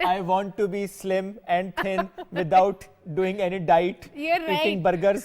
I want to be slim and thin without doing any diet, eating burgers.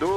2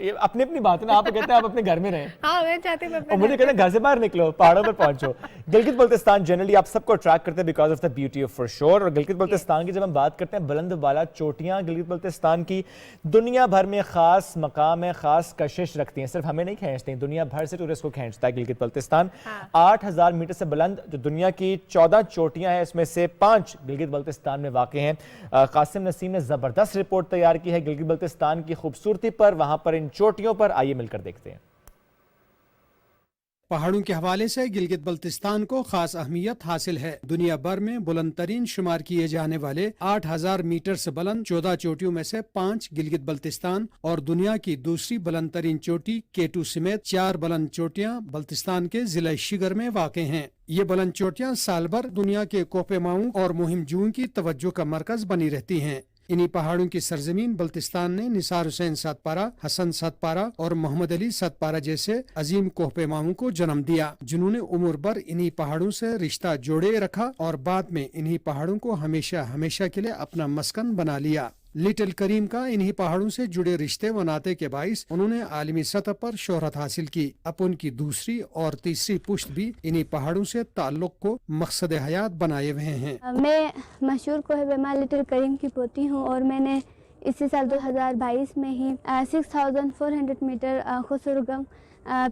یہ اپنی اپنی بات ہے نا, آپ کہتے ہیں آپ اپنے گھر میں رہیں. ہاں میں چاہتی ہوں اور مجھے کہتے ہیں گھر سے باہر نکلو, پہاڑوں پر پہنچو. گلگت بلتستان جنرلی آپ سب کو اٹریکٹ کرتے ہیں because of the beauty of for sure. اور گلگت بلتستان کی جب ہم بات کرتے ہیں, بلند بالا چوٹیاں گلگت بلتستان کی دنیا بھر میں خاص مقام ہے, خاص کشش رکھتی ہیں. صرف ہمیں نہیں کھینچتی ہیں, دنیا بھر سے ٹورسٹ کو کھینچتا ہے گلگت بلتستان. 8000 میٹر سے بلند جو دنیا کی 14 چوٹیاں ہیں, اس میں سے 5 گلگت بلتستان میں واقع ہیں. قاسم نسیم نے زبردست رپورٹ تیار کی ہے گلگت بلتستان کی خوبصورتی پر, وہاں پر ان چوٹیوں پر. آئیے مل کر دیکھتے ہیں. پہاڑوں کے حوالے سے گلگت بلتستان کو خاص اہمیت حاصل ہے. دنیا بھر میں بلند ترین شمار کیے جانے والے 8000 میٹر سے بلند 14 چوٹیوں میں سے 5 گلگت بلتستان اور دنیا کی دوسری بلند ترین چوٹی K2 سمیت 4 بلند چوٹیاں بلتستان کے ضلع شگر میں واقع ہیں. یہ بلند چوٹیاں سال بھر دنیا کے کوپے ماؤں اور مہم جوؤں کی توجہ کا مرکز بنی رہتی ہیں. انہی پہاڑوں کی سرزمین بلتستان نے نثار حسین ساتپارہ, حسن ساتپارہ اور محمد علی ساتپارہ جیسے عظیم کوہ پیماؤں کو جنم دیا, جنہوں نے عمر بھر انہی پہاڑوں سے رشتہ جوڑے رکھا اور بعد میں انہی پہاڑوں کو ہمیشہ کے لیے اپنا مسکن بنا لیا. لٹل کریم کا انہی پہاڑوں سے جڑے رشتے و ناطے کے باعث انہوں نے عالمی سطح پر شہرت حاصل کی. اب ان کی دوسری اور تیسری پشت بھی انہی پہاڑوں سے تعلق کو مقصد حیات بنائے ہوئے ہیں. میں مشہور کوہ پیما لٹل کریم کی پوتی ہوں اور میں نے اسی سال 2022 میں ہی 6400 میٹر خسرگم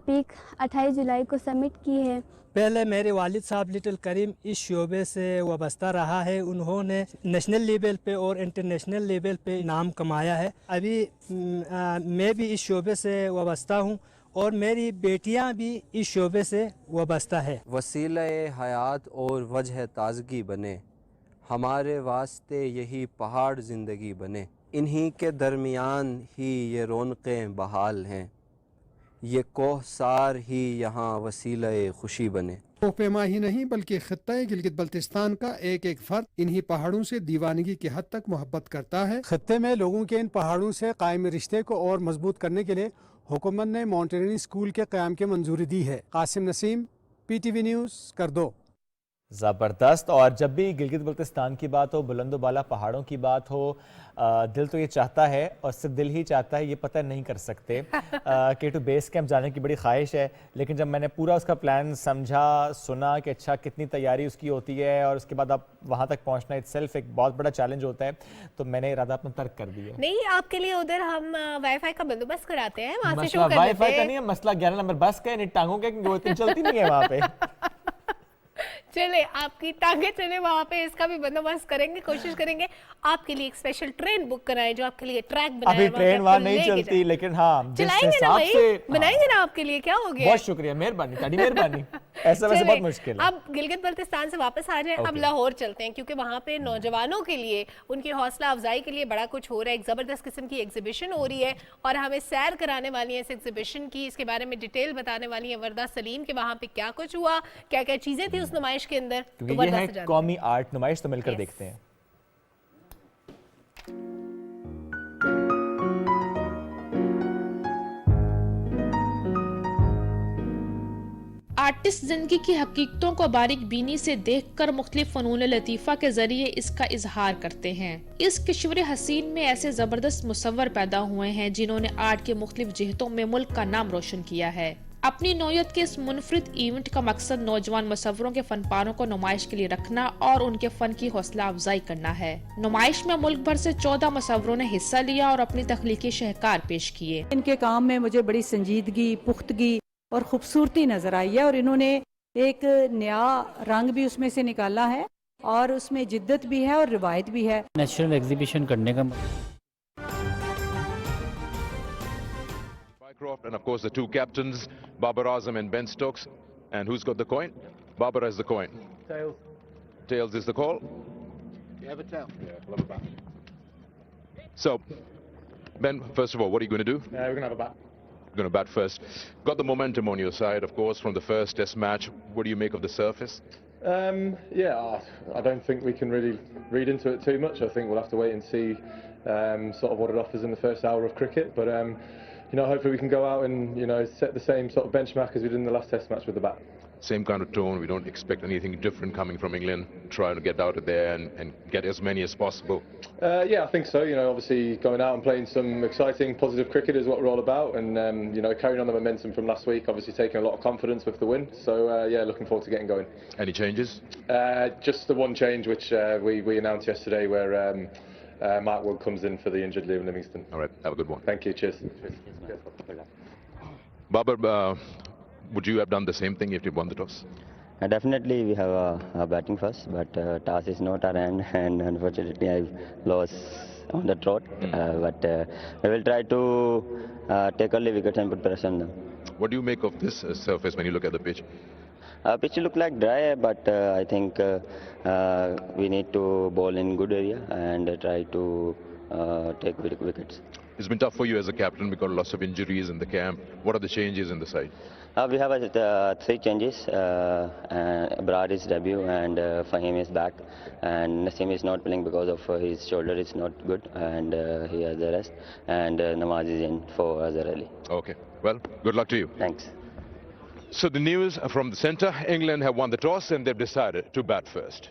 پیک 28 جولائی کو سمٹ کی ہے. پہلے میرے والد صاحب لٹل کریم اس شعبے سے وابستہ رہا ہے. انہوں نے نیشنل لیول پہ اور انٹرنیشنل لیول پہ نام کمایا ہے. ابھی میں بھی اس شعبے سے وابستہ ہوں اور میری بیٹیاں بھی اس شعبے سے وابستہ ہے. وسیلہ حیات اور وجہ تازگی بنے, ہمارے واسطے یہی پہاڑ زندگی بنے. انہی کے درمیان ہی یہ رونقیں بحال ہیں, یہ کوہ سار ہی یہاں وسیلہ خوشی بنے. کوہ پیما ہی نہیں بلکہ خطہ گلگت بلتستان کا ایک ایک فرد انہی پہاڑوں سے دیوانگی کی حد تک محبت کرتا ہے. خطے میں لوگوں کے ان پہاڑوں سے قائم رشتے کو اور مضبوط کرنے کے لیے حکومت نے ماؤنٹینئرنگ اسکول کے قیام کی منظوری دی ہے. قاسم نسیم, PTV نیوز, کردو. زبردست. اور جب بھی گلگت بلتستان کی بات ہو, بلند و بالا پہاڑوں کی بات ہو, دل تو یہ چاہتا ہے, اور صرف دل ہی چاہتا ہے, یہ پتہ نہیں کر سکتے. K2 بیس کیمپ جانے کی بڑی خواہش ہے, لیکن جب میں نے پورا اس کا پلان سمجھا, سنا کہ اچھا کتنی تیاری اس کی ہوتی ہے اور اس کے بعد آپ وہاں تک پہنچنا اٹ سیلف ایک بہت بڑا چیلنج ہوتا ہے, تو میں نے ارادہ اپنا ترک کر دیا. نہیں, آپ کے لیے ادھر ہم وائی فائی کا بندوبست کراتے ہیں, وہاں سے شو مسئلہ کر وائی لیتے فائی کا ہیں. نہیں ہے, مسئلہ 11 نمبر بس کا ہے, نہیں ٹانگوں کا, کیونکہ وہ اتنی چلتی نہیں ہے وہاں پہ. چلے آپ کی ٹانگیں چلے وہاں پہ, اس کا بھی بندوبست کریں گے, کوشش کریں گے آپ کے لیے ایک اسپیشل ٹرین بک کرائیں جو آپ کے لیے ٹریک بنائے. ابھی ٹرین وہاں نہیں چلتی, لیکن ہاں چلائیں گے نا بھائی, بنائیں گے نا آپ کے لیے, کیا ہو گیا. بہت شکریہ, مہربانی, تاڑی مہربانی. ایسا ویسے بہت مشکل ہے. اب گلگت بلتستان سے واپس آ جائیں, اب لاہور چلتے ہیں, کیونکہ وہاں پہ نوجوانوں کے لیے ان کی حوصلہ افزائی کے لیے بڑا کچھ ہو رہا ہے. ایک زبردست قسم کی ایگزیبیشن ہو رہی ہے اور ہمیں سیر کرانے والی ہیں اس ایگزیبیشن کی, اس کے بارے میں ڈیٹیل بتانے والی ہیں وردہ سلیم کہ وہاں پہ کیا کچھ ہوا, کیا کیا چیزیں تھی اس نمائش کے اندر. یہ ہے قومی آرٹ نمائش, تو مل کر دیکھتے ہیں. آرٹسٹ زندگی کی حقیقتوں کو باریک بینی سے دیکھ کر مختلف فنون لطیفہ کے ذریعے اس کا اظہار کرتے ہیں. اس کشور حسین میں ایسے زبردست مصور پیدا ہوئے ہیں جنہوں نے آرٹ کے مختلف جہتوں میں ملک کا نام روشن کیا ہے. اپنی نوعیت کے اس منفرد ایونٹ کا مقصد نوجوان مصوروں کے فن پاروں کو نمائش کے لیے رکھنا اور ان کے فن کی حوصلہ افزائی کرنا ہے. نمائش میں ملک بھر سے 14 مصوروں نے حصہ لیا اور اپنی تخلیقی شاہکار پیش کیے. ان کے کام میں مجھے بڑی سنجیدگی, پختگی اور خوبصورتی نظر آئی ہے, اور انہوں نے ایک نیا رنگ بھی اس میں سے نکالا ہے اور اس میں جدت بھی ہے اور روایت بھی ہے. نیچرل ایگزیبیشن کرنے کا And of course the two captains, Babar Azam and Ben Stokes. And who's got the coin? Babar has the coin. Tails. Tails is the call. You have a tail? Yeah, love a bat. So, Ben, first of all, what are you going to do? We're going to have a bat. You're going to bat first. Got the momentum on your side, of course, from the first test match. What do you make of the surface? Yeah, I don't think we can really read into it too much. I think we'll have to wait and see sort of what it offers in the first hour of cricket. But, you know, hopefully we can go out and, you know, set the same sort of benchmark as we did in the last test match with the bat. same kind of tone. We don't expect anything different coming from England. Try to get out of there and get as many as possible. Yeah, I think so. You know, obviously going out and playing some exciting, positive cricket is what we're all about, and you know, carrying on the momentum from last week. Obviously taking a lot of confidence with the win. So yeah, looking forward to getting going. Any changes? Just the one change which we announced yesterday, where Mark Wood comes in for the injured Liam Livingstone. All right, have a good one. Thank you. Cheers. Babar, would you have done the same thing if you won the toss? Definitely we have a batting first, but toss is not our hand, and unfortunately I lost on the trot. But we will try to take early wickets and put pressure on them. What do you make of this surface when you look at the pitch? Pitch look like dry, but I think we need to bowl in good area and try to take wickets. It's been tough for you as a captain because lots of injuries in the camp. What are the changes in the side? We have 3 changes. Brad is debut, and Fahim is back, and Naseem is not playing because of his shoulder is not good, and he has the rest, and Nawaz is in for Azhar Ali. Okay, well, good luck to you. Thanks. So the news from the centre, England have won the toss and they've decided to bat first.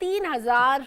3000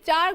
4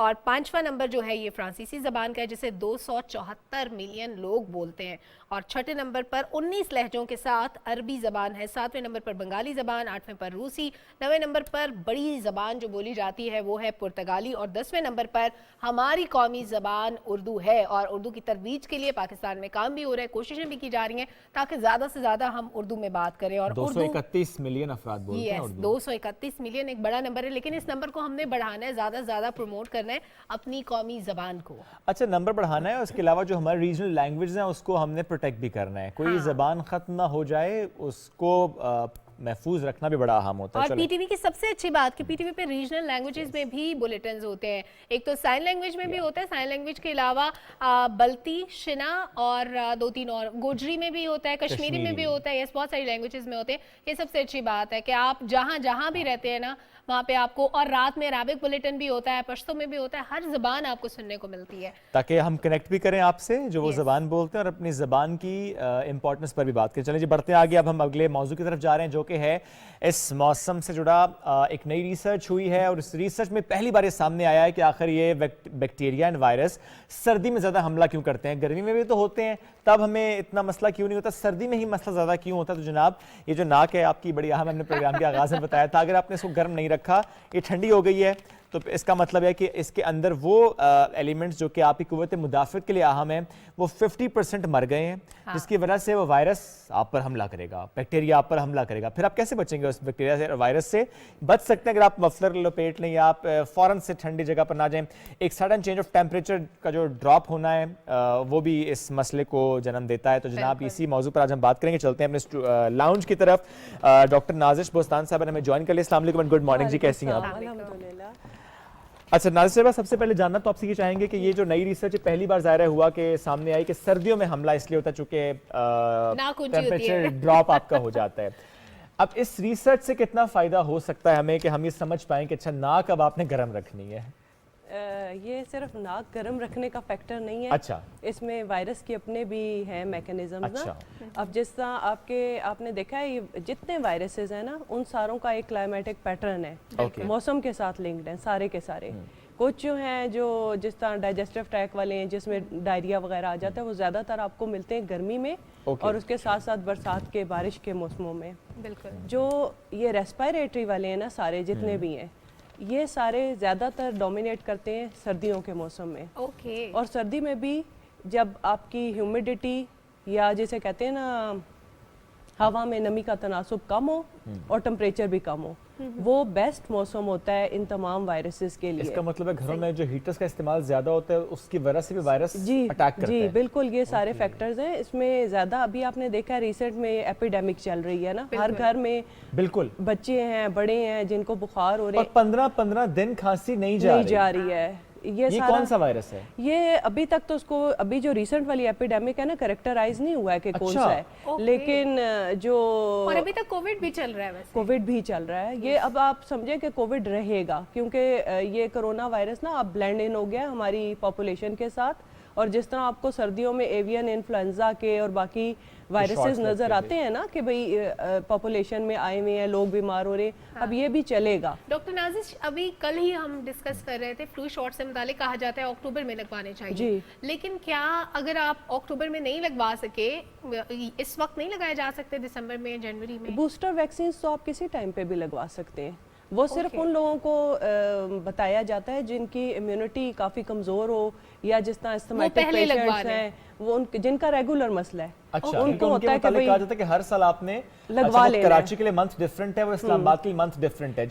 اور 5واں number جو ہے یہ فرانسیسی زبان کا ہے جسے 274 million لوگ بولتے ہیں، اور 6ٹھے نمبر پر 19 لہجوں کے ساتھ عربی زبان ہے، 7ویں نمبر پر بنگالی زبان، 8ویں پر روسی، 9ویں نمبر پر بڑی زبان جو بولی جاتی ہے وہ ہے پرتگالی، اور 10ویں نمبر پر ہماری قومی زبان اردو ہے۔ اور اردو کی ترویج کے لیے پاکستان میں کام بھی ہو رہا ہے، کوششیں بھی کی جا رہی ہیں تاکہ زیادہ سے زیادہ ہم اردو میں بات کریں۔ اور 231 ملین افراد بولتے ہیں اردو۔ 231 ملین ایک بڑا نمبر ہے، لیکن اس نمبر کو ہم نے بڑھانا ہے، زیادہ سے زیادہ پروموٹ کرنا ہے اپنی قومی زبان کو۔ اچھا، نمبر بڑھانا ہے، اس کے علاوہ جو ہمارے ریجنل لینگویجز ہیں اس کو ہم نے پروٹیکٹ بھی کرنا ہے، کوئی زبان ختم نہ ہو جائے، اس کو محفوظ رکھنا بھی بڑا اہم ہوتا ہے۔ اور پی ٹی وی کی سب سے اچھی بات کہ پی ٹی وی پہ ریجنل لینگویجز میں بھی بلیٹنز ہوتے ہیں، ایک تو سائن لینگویج میں بھی ہوتا ہے، سائن لینگویج کے علاوہ بلتی، شنا اور 2-3 اور گوجری میں بھی ہوتا ہے، کشمیری میں بھی ہوتا ہے، یہ بہت ساری لینگویجز میں ہوتے ہیں۔ یہ سب سے اچھی بات ہے کہ آپ جہاں بھی رہتے ہیں نا وہاں پہ آپ کو، اور رات میں عربک بلیٹن بھی ہوتا ہے، پشتو میں بھی ہوتا ہے، ہر زبان آپ کو سننے کو ملتی ہے، تاکہ ہم کنیکٹ بھی کریں آپ سے جو وہ زبان بولتے ہیں اور اپنی زبان کی امپورٹنس پر بھی بات کریں۔ چلیں جی بڑھتے ہیں آگے، اب ہم اگلے موضوع کی طرف جا رہے ہیں جو کہ ہے اس موسم سے جڑا ایک نئی ریسرچ ہوئی ہے، اور اس ریسرچ میں پہلی بار یہ سامنے آیا ہے کہ آخر یہ بیکٹیریا اینڈ وائرس سردی میں زیادہ حملہ کیوں کرتے ہیں؟ گرمی میں بھی تو ہوتے ہیں، تب ہمیں اتنا مسئلہ کیوں نہیں ہوتا، سردی میں ہی مسئلہ زیادہ کیوں ہوتا ہے؟ تو جناب یہ جو ناک ہے آپ کی بڑی اہم، ہم نے پروگرام کے آغاز میں بتایا تھا، اگر آپ نے اس کو گرم نہیں رکھا، یہ ٹھنڈی ہو گئی ہے، تو اس کا مطلب ہے کہ اس کے اندر وہ ایلیمنٹس جو کہ آپ کی قوت مدافعت کے لیے اہم ہیں وہ 50% مر گئے ہیں، جس کی وجہ سے وہ وائرس آپ پر حملہ کرے گا، بیکٹیریا آپ پر حملہ کرے گا۔ پھر آپ کیسے بچیں گے اس بیکٹیریا سے، وائرس سے بچ سکتے ہیں اگر آپ مفلر لپیٹ لیں یا آپ فوراً سے ٹھنڈی جگہ پر نہ جائیں۔ ایک سڈن چینج آف ٹیمپریچر کا جو ڈراپ ہونا ہے وہ بھی اس مسئلے کو جنم دیتا ہے۔ تو جناب اسی موضوع پر آج ہم بات کریں گے، چلتے ہیں اپنے لاؤنج کی طرف۔ ڈاکٹر نازش بوستان صاحب نے ہمیں جوائن کر لیا، السلام علیکم، گڈ مارننگ جی، کیسی ہیں آپ؟ اچھا نازش صاحبہ، سب سے پہلے جاننا تو آپ سے یہ چاہیں گے کہ یہ جو نئی ریسرچ پہلی بار ظاہر ہوا کہ سامنے آئی کہ سردیوں میں حملہ اس لیے ہوتا ہے چونکہ ٹیمپریچر ڈراپ آپ کا ہو جاتا ہے۔ اب اس ریسرچ سے کتنا فائدہ ہو سکتا ہے ہمیں کہ ہم یہ سمجھ پائیں کہ اچھا ناک اب آپ نے گرم رکھنی ہے؟ یہ صرف ناک گرم رکھنے کا فیکٹر نہیں ہے، اچھا اس میں وائرس کے اپنے بھی ہیں میکینزمز نا۔ اب جس طرح آپ نے دیکھا ہے جتنے وائرسز ہیں نا ان ساروں کا ایک کلائمیٹک پیٹرن ہے، موسم کے ساتھ لنکڈ ہیں سارے کے سارے۔ کچھ جو ہیں جو جس طرح ڈائجسٹیو ٹریک والے ہیں جس میں ڈائریا وغیرہ آ جاتا ہے وہ زیادہ تر آپ کو ملتے ہیں گرمی میں اور اس کے ساتھ ساتھ برسات کے بارش کے موسموں میں۔ جو یہ ریسپائریٹری والے ہیں نا سارے جتنے بھی ہیں یہ سارے زیادہ تر ڈومینیٹ کرتے ہیں سردیوں کے موسم میں، اور سردی میں بھی جب آپ کی ہیومیڈیٹی یا جیسے کہتے ہیں نا ہوا میں نمی کا تناسب کم ہو اور ٹمپریچر بھی کم ہو، وہ بیسٹ موسم ہوتا ہے ان تمام وائرسز کے لیے۔ اس کا مطلب ہے گھروں میں جو ہیٹرز کا استعمال زیادہ ہوتا ہے اس کی وجہ سے بھی وائرس اٹیک کرتا ہے؟ جی بالکل، یہ سارے فیکٹرز ہیں اس میں زیادہ۔ ابھی آپ نے دیکھا ہے ریسنٹ میں ایپیڈیمک چل رہی ہے نا، ہر گھر میں بالکل بچے ہیں بڑے ہیں جن کو بخار ہو رہے ہیں، اور 15 دن کھانسی نہیں جا رہی ہے۔ یہ کون سا وائرس ہے؟ یہ ابھی تک تو اس کو ابھی جو ریسنٹ والی ایپیڈیمک ہے نا کریکٹرائز نہیں ہوا ہے کہ کون سا ہے، لیکن جو اور ابھی تک کووڈ بھی چل رہا ہے، ویسے کووڈ بھی چل رہا ہے۔ یہ اب آپ سمجھیں کہ کووڈ رہے گا کیونکہ یہ کرونا وائرس نا اب بلینڈ ان ہو گیا ہماری پاپولیشن کے ساتھ، اور جس طرح آپ کو سردیوں میں ایوین انفلوئنزا کے اور باقی وائرسز نظر آتے ہیں نا کہ بھئی پاپولیشن میں آئے ہوئے ہیں لوگ بیمار ہو رہے ہیں، اب یہ بھی چلے گا۔ ڈاکٹر نازش ابھی کل ہی ہم ڈسکس کر رہے تھے فلو شاٹ سے متعلق کہا جاتا ہے اکتوبر میں لگوانے چاہیے، لیکن کیا اگر آپ اکتوبر میں نہیں لگوا سکے اس وقت نہیں لگائے جا سکتے دسمبر میں جنوری میں؟ بوسٹر ویکسینز تو آپ کسی ٹائم پہ بھی لگوا سکتے ہیں، وہ صرف ان لوگوں کو بتایا جاتا ہے جن کی امیونٹی کافی کمزور ہو یا جس طرح استھمیٹک پیشنٹس ہیں وہ جن کا ریگولر مسئلہ ہے، ان کو ہوتا ہے کہ کہا جاتا ہے کہ ہر سال آپ نے لگوا لے۔ کراچی کے لیے منتھ ڈیفرنٹ ہے، وہ اسلام آباد کے لیے منتھ ڈیفرنٹ ہے،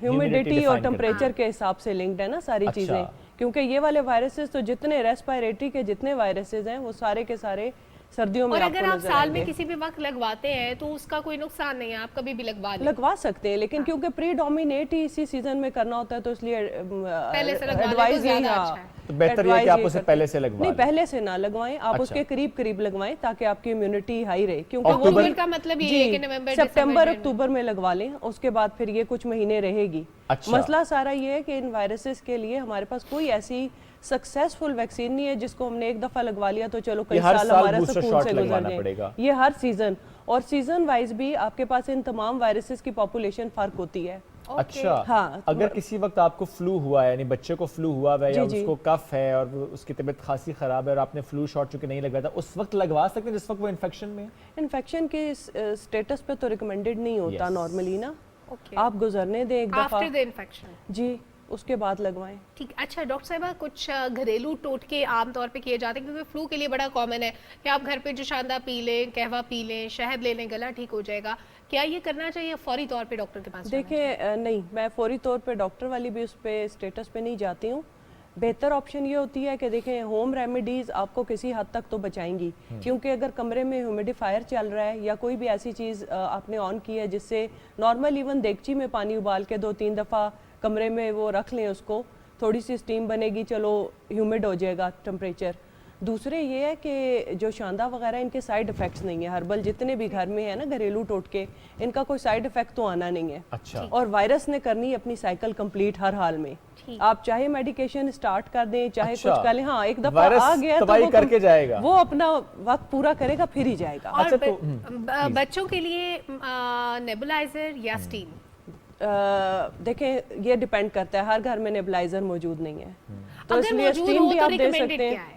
ہیومیڈیٹی اور ٹمپریچر کے حساب سے لنکڈ ہے نا ساری چیزیں، کیونکہ یہ والے وائرسز تو جتنے ریسپائریٹری کے جتنے وائرسز ہیں وہ سارے کے سارے سردیوں میں اور اگر آپ سال میں کسی بھی وقت لگواتے ہیں تو اس کا کوئی نقصان نہیں ہے، آپ کبھی بھی لگوا سکتے ہیں، لیکن کیونکہ پری ڈومینیٹ ہی اسی سیزن میں کرنا ہوتا ہے تو اس لیے پہلے سے ایڈوائز یہی تو بہتر یہ کہ آپ اسے پہلے سے لگوائیں۔ نہیں پہلے سے نہ لگوائیں، آپ اس کے قریب لگوائیں تاکہ آپ کی امیونٹی ہائی رہے، کیونکہ اکتوبر کا مطلب یہ ہے کہ نومبر سپٹمبر اکتوبر میں لگوا لیں، اس کے بعد پھر یہ کچھ مہینے رہے گی۔ مسئلہ سارا یہ ہے کہ ان وائرسز کے لیے ہمارے پاس کوئی ایسی سکسیسفل ویکسین نہیں ہے جس کو ہم نے ایک دفعہ لگوا لیا تو چلو کئی سال ہمارا سکون سے گزر جائے، یہ ہر سیزن اور سیزن وائز بھی آپ کے پاس ان تمام وائرسز کی پاپولیشن فرق ہوتی ہے، اچھا ہاں اگر کسی وقت آپ کو فلو ہوا ہے یعنی بچے کو فلو ہوا ہے یا اس کو کف ہے اور اس کی طبیعت خاصی خراب ہے اور آپ نے فلو شاٹ چونکہ نہیں لگوایا تھا اس وقت لگوا سکتے ہیں جس وقت وہ انفیکشن میں انفیکشن کے اسٹیٹس پہ تو ریکمینڈڈ نہیں ہوتا نارملی نا, آپ گزرنے دیں ایک دفعہ جی اس کے بعد لگوائیں. ٹھیک. اچھا ڈاکٹر صاحبہ کچھ گھریلو ٹوٹکے عام طور پہ کیے جاتے ہیں کیونکہ فلو کے لیے بڑا کامن ہے کہ آپ گھر پہ جو شاندہ پی لیں, قہوہ پی لیں, شہد لے لیں, گلا ٹھیک ہو جائے گا, کیا یہ کرنا چاہیے فوری طور پہ ڈاکٹر کے پاس؟ دیکھیں نہیں, میں فوری طور پہ ڈاکٹر والی بھی اس پہ اسٹیٹس پہ نہیں جاتی ہوں. بہتر آپشن یہ ہوتی ہے کہ دیکھیں ہوم ریمیڈیز آپ کو کسی حد تک تو بچائیں گی, کیونکہ اگر کمرے میں ہیومیڈیفائر چل رہا ہے یا کوئی بھی ایسی چیز آپ نے آن کی ہے جس سے نارمل ایون دیگچی میں پانی ابال کے 2-3 دفعہ کمرے میں وہ رکھ لیں, اس کو تھوڑی سی اسٹیم بنے گی, چلو ہیومڈ ہو جائے گا ٹمپریچر. دوسرے یہ ہے کہ جو شاندہ وغیرہ ان کے سائیڈ افیکٹس نہیں ہیں, ہربل جتنے بھی گھر میں ہیں نا گھریلو ٹوٹکے, ان کا کوئی سائیڈ افیکٹ تو آنا نہیں ہے. اور وائرس نے کرنی ہے اپنی سائیکل کمپلیٹ ہر حال میں. آپ چاہے میڈیکیشن سٹارٹ کر دیں چاہے کچھ کر لیں, ہاں ایک دفعہ آ گیا تو وہ اپنا وقت پورا کرے گا پھر ہی جائے گا. اور بچوں کے لیے نیبولائزر یا اسٹیم؟ دیکھیں یہ ڈیپینڈ کرتا ہے, ہر گھر میں نیبلائزر موجود نہیں ہے تو اس لیے اسٹیم بھی آپ دے سکتے ہیں.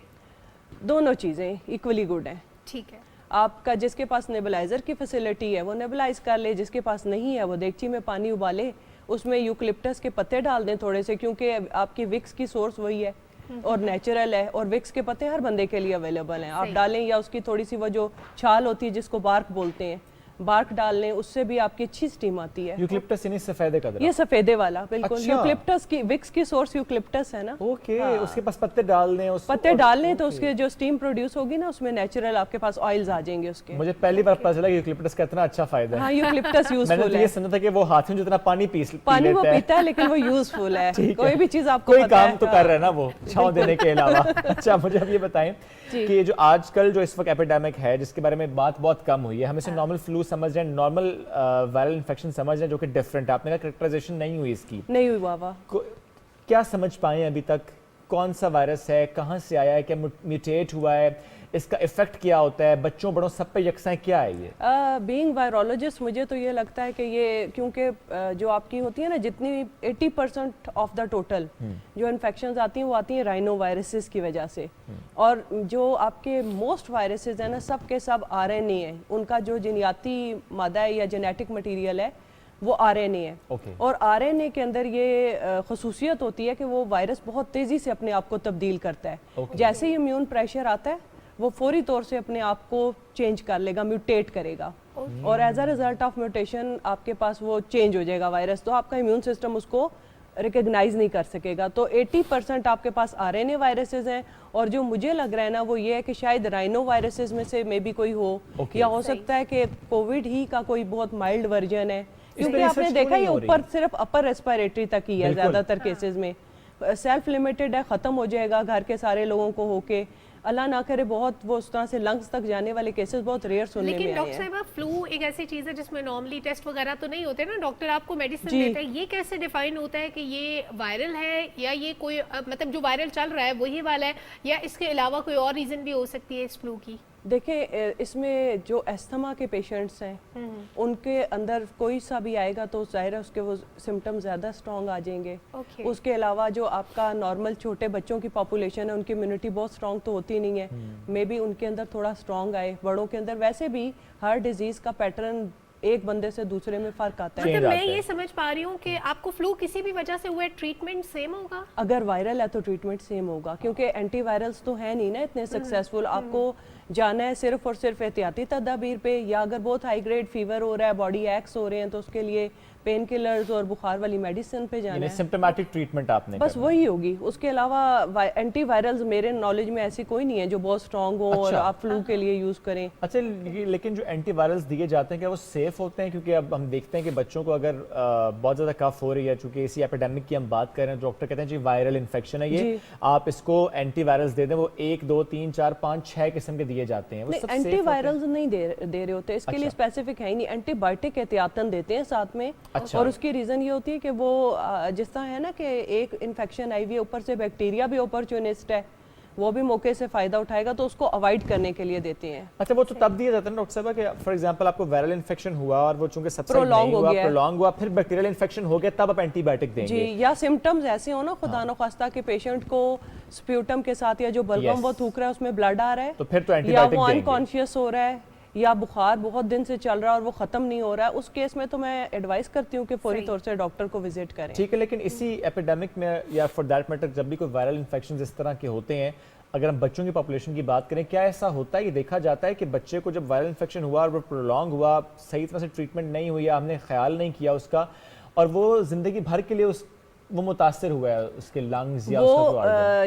دونوں چیزیں ایکولی گڈ ہیں. ٹھیک ہے, آپ کا جس کے پاس نیبلائزر کی فیسلٹی ہے وہ نیبلائز کر لے, جس کے پاس نہیں ہے وہ دیگچی میں پانی ابالے, اس میں یوکلپٹس کے پتے ڈال دیں تھوڑے سے, کیونکہ آپ کی وکس کی سورس وہی ہے اور نیچرل ہے, اور وکس کے پتے ہر بندے کے لیے اویلیبل ہیں. آپ ڈالیں یا اس کی تھوڑی سی وہ جو چھال ہوتی ہے جس کو بارک بولتے ہیں, بارک ڈال لیں, اس سے بھی آپ کی اچھی اسٹیم آتی ہے. یوکلپٹس یعنی سفیدے کا درخت, یہ سفیدے والا بالکل یوکلپٹس کی وکس کی سورس یوکلپٹس ہے نا. اوکے, اس کے پاس پتے ڈال لیں, پتے ڈال لیں تو اس کے جو اسٹیم پروڈیوس ہوگی نا اس میں نیچرل آپ کے پاس آئلز آ جائیں گے اس کے. مجھے پہلی بار پتا چلا کہ یوکلپٹس کا اتنا اچھا فائدہ ہے. ہاں یوکلپٹس یوزفل ہے. میں نے یہ سنا تھا کہ وہ ہاتھ میں جتنا پانی وہ پیتا ہے لیکن وہ یوزفل ہے, کوئی بھی چیز آپ کو کوئی کام تو کر رہا ہے نا وہ چھاؤں دینے کے علاوہ. اچھا مجھے اب یہ بتائیں کہ جو آج کل جو اس وقت ایپیڈیمک ہے جس کے بارے میں بات بہت کم ہوئی ہے, ہم اسے نارمل فلو سمجھ رہے ہیں, نارمل وائرل انفیکشن سمجھ رہے ہیں, جو کہ ڈیفرنٹ ہے. آپ نے کہا کریکٹرائزیشن نہیں ہوئی اس کی, نہیں ہوئی بابا. کیا سمجھ پائے ابھی تک کون سا وائرس ہے, کہاں سے آیا ہے, کیا میوٹیٹ ہوا ہے, اس کا ایفیکٹ کیا ہوتا ہے, بچوں بڑوں سب پہ یکساں کیا ہے یہ؟ بینگ وائرولوجسٹ مجھے تو یہ لگتا ہے کہ یہ کیونکہ جو آپ کی ہوتی ہے نا جتنی 80% آف دا ٹوٹل جو انفیکشنز آتی ہیں وہ آتی ہیں رائنو وائرسز کی وجہ سے, اور جو آپ کے موسٹ وائرسز ہیں نا سب کے سب RNA ہیں, ان کا جو جینیاتی مادہ ہے یا جینیٹک مٹیریل ہے وہ RNA ہے. اور RNA کے اندر یہ خصوصیت ہوتی ہے کہ وہ وائرس بہت تیزی سے اپنے آپ کو تبدیل کرتا ہے. جیسے ہی امیون پریشر آتا ہے وہ فوری طور سے اپنے آپ کو چینج کر لے گا, میوٹیٹ کرے گا, اور as a result of mutation آپ کے پاس وہ چینج ہو جائے گا وائرس, تو آپ کا امیون سسٹم اس کو ریکگنائز نہیں کر سکے گا. تو 80% آپ کے پاس RNA وائرسز ہیں, اور جو مجھے لگ رہا ہے نا وہ یہ ہے کہ شاید رائنو وائرسز میں سے میں بھی کوئی ہو, یا ہو سکتا ہے کہ کووڈ ہی کا کوئی بہت مائلڈ ورژن ہے, کیونکہ آپ نے دیکھا یہ اوپر صرف اپر ریسپیریٹری تک ہی ہے زیادہ تر کیسز میں, سیلف لمیٹڈ ہے, ختم ہو جائے گا گھر کے سارے لوگوں کو ہو کے, اللہ نہ کرے بہت وہ اس طرح سے لنگز تک جانے والے کیسز بہت ریئر سننے میں آئے ہیں. لیکن ڈاکٹر صاحبہ فلو ایک ایسی چیز ہے جس میں نارملی ٹیسٹ وغیرہ تو نہیں ہوتے نا, ڈاکٹر آپ کو میڈیسن دیتا ہے, یہ کیسے ڈیفائن ہوتا ہے کہ یہ وائرل ہے یا یہ کوئی مطلب جو وائرل چل رہا ہے وہی والا ہے, یا اس کے علاوہ کوئی اور ریزن بھی ہو سکتی ہے اس فلو کی؟ دیکھیں اس میں جو استھما کے پیشنٹس ہیں ان کے اندر کوئی سا بھی آئے گا تو ظاہر ہے اس کے وہ سمٹم زیادہ سٹرونگ آ جائیں گے. اس کے علاوہ جو آپ کا نارمل چھوٹے بچوں کی پاپولیشن ہے ان کی امیونٹی بہت سٹرونگ تو ہوتی نہیں ہے, مے بی ان کے اندر تھوڑا سٹرونگ آئے. بڑوں کے اندر ویسے بھی ہر ڈیزیز کا پیٹرن ایک بندے سے دوسرے میں فرق آتا ہے. مطلب میں یہ سمجھ پا رہی ہوں کہ آپ کو فلو کسی بھی وجہ سے ہوا ہے ٹریٹمنٹ سیم ہوگا؟ اگر وائرل ہے تو ٹریٹمنٹ سیم ہوگا, کیونکہ اینٹی وائرلز تو ہیں نہیں نا اتنے سکسیسفل. آپ کو جانا ہے صرف اور صرف احتیاطی تدابیر پہ, یا اگر بہت ہائی گریڈ فیور ہو رہا ہے, باڈی ایکس ہو رہے ہیں, تو اس کے لیے پین کلرز اور بخار والی میڈیسن پہ جانا ہے. سمپٹومیٹک ٹریٹمنٹ آپ نے بس وہی ہوگی. اس کے علاوہ اینٹی وائرلز میرے نالج میں ایسی کوئی نہیں ہے جو بہت سٹرونگ ہو اور آپ فلو کے لیے یوز کریں. اچھا لیکن جو اینٹی وائرلز دیے جاتے ہیں کیا وہ سیف ہوتے ہیں؟ کیونکہ اب ہم دیکھتے ہیں کہ بچوں کو اگر بہت زیادہ کف ہو رہی ہے, چونکہ اسی ایپیڈیمک کی ہم بات کر رہے ہیں, ڈاکٹر کہتے ہیں جی وائرل انفیکشن ہے یہ, آپ اس کو اینٹی وائرلز دے دیں, وہ 1 2 3 4 5 6 قسم کے دیے جاتے ہیں. اینٹی وائرلز نہیں دے رہے ہوتے, اس کے لیے اسپیسیفک ہے ہی نہیں. اینٹی بائیوٹک احتیاطاً دیتے ہیں ساتھ میں, اور اس کی ریزن یہ ہوتی ہے کہ وہ جس طرح ہے نا کہ ایک انفیکشن آئی ہوئی ہے, اوپر سے بیکٹیریا بھی اپرچونسٹ ہے, وہ بھی موقع سے فائدہ اٹھائے گا, تو اس کو اوائڈ کرنے کے لیے دیتے ہیں. اچھا وہ تو تب دیا جاتا ہے نا ڈاکٹر صاحبہ کہ فار ایگزامپل آپ کو وائرل انفیکشن ہوا اور وہ چونکہ سبسائڈ نہیں ہوا, پرولونگ ہوا, پھر بیکٹیریل انفیکشن ہو گیا, تب آپ اینٹی بائیوٹک دیں گے. جی, یا سمٹمز ایسے ہو نا خدا نخواستہ کہ پیشنٹ کو سپیوٹم کے ساتھ یا جو بلغم وہ تھوک رہا ہے اس میں بلڈ آ رہا ہے, تو پھر تو اینٹی یا بائیوٹک وہ دیں گے. انکانشیس ہو رہا ہے, یا بخار بہت دن سے چل رہا ہے اور وہ ختم نہیں ہو رہا ہے, اس کیس میں تو میں ایڈوائز کرتی ہوں کہ فوری طور سے ڈاکٹر کو وزٹ کریں. ٹھیک ہے, لیکن اسی ایپیڈیمک میں یا فار دیٹ میٹر جب بھی کوئی وائرل انفیکشن اس طرح کے ہوتے ہیں, اگر ہم بچوں کی پاپولیشن کی بات کریں, کیا ایسا ہوتا ہے, یہ دیکھا جاتا ہے کہ بچے کو جب وائرل انفیکشن ہوا اور وہ پرولونگ ہوا, صحیح طرح سے ٹریٹمنٹ نہیں ہوئی, ہم نے خیال نہیں کیا اس کا, اور وہ زندگی بھر کے لیے وہ متاثر ہوا ہے اس کے لنگز یا وہ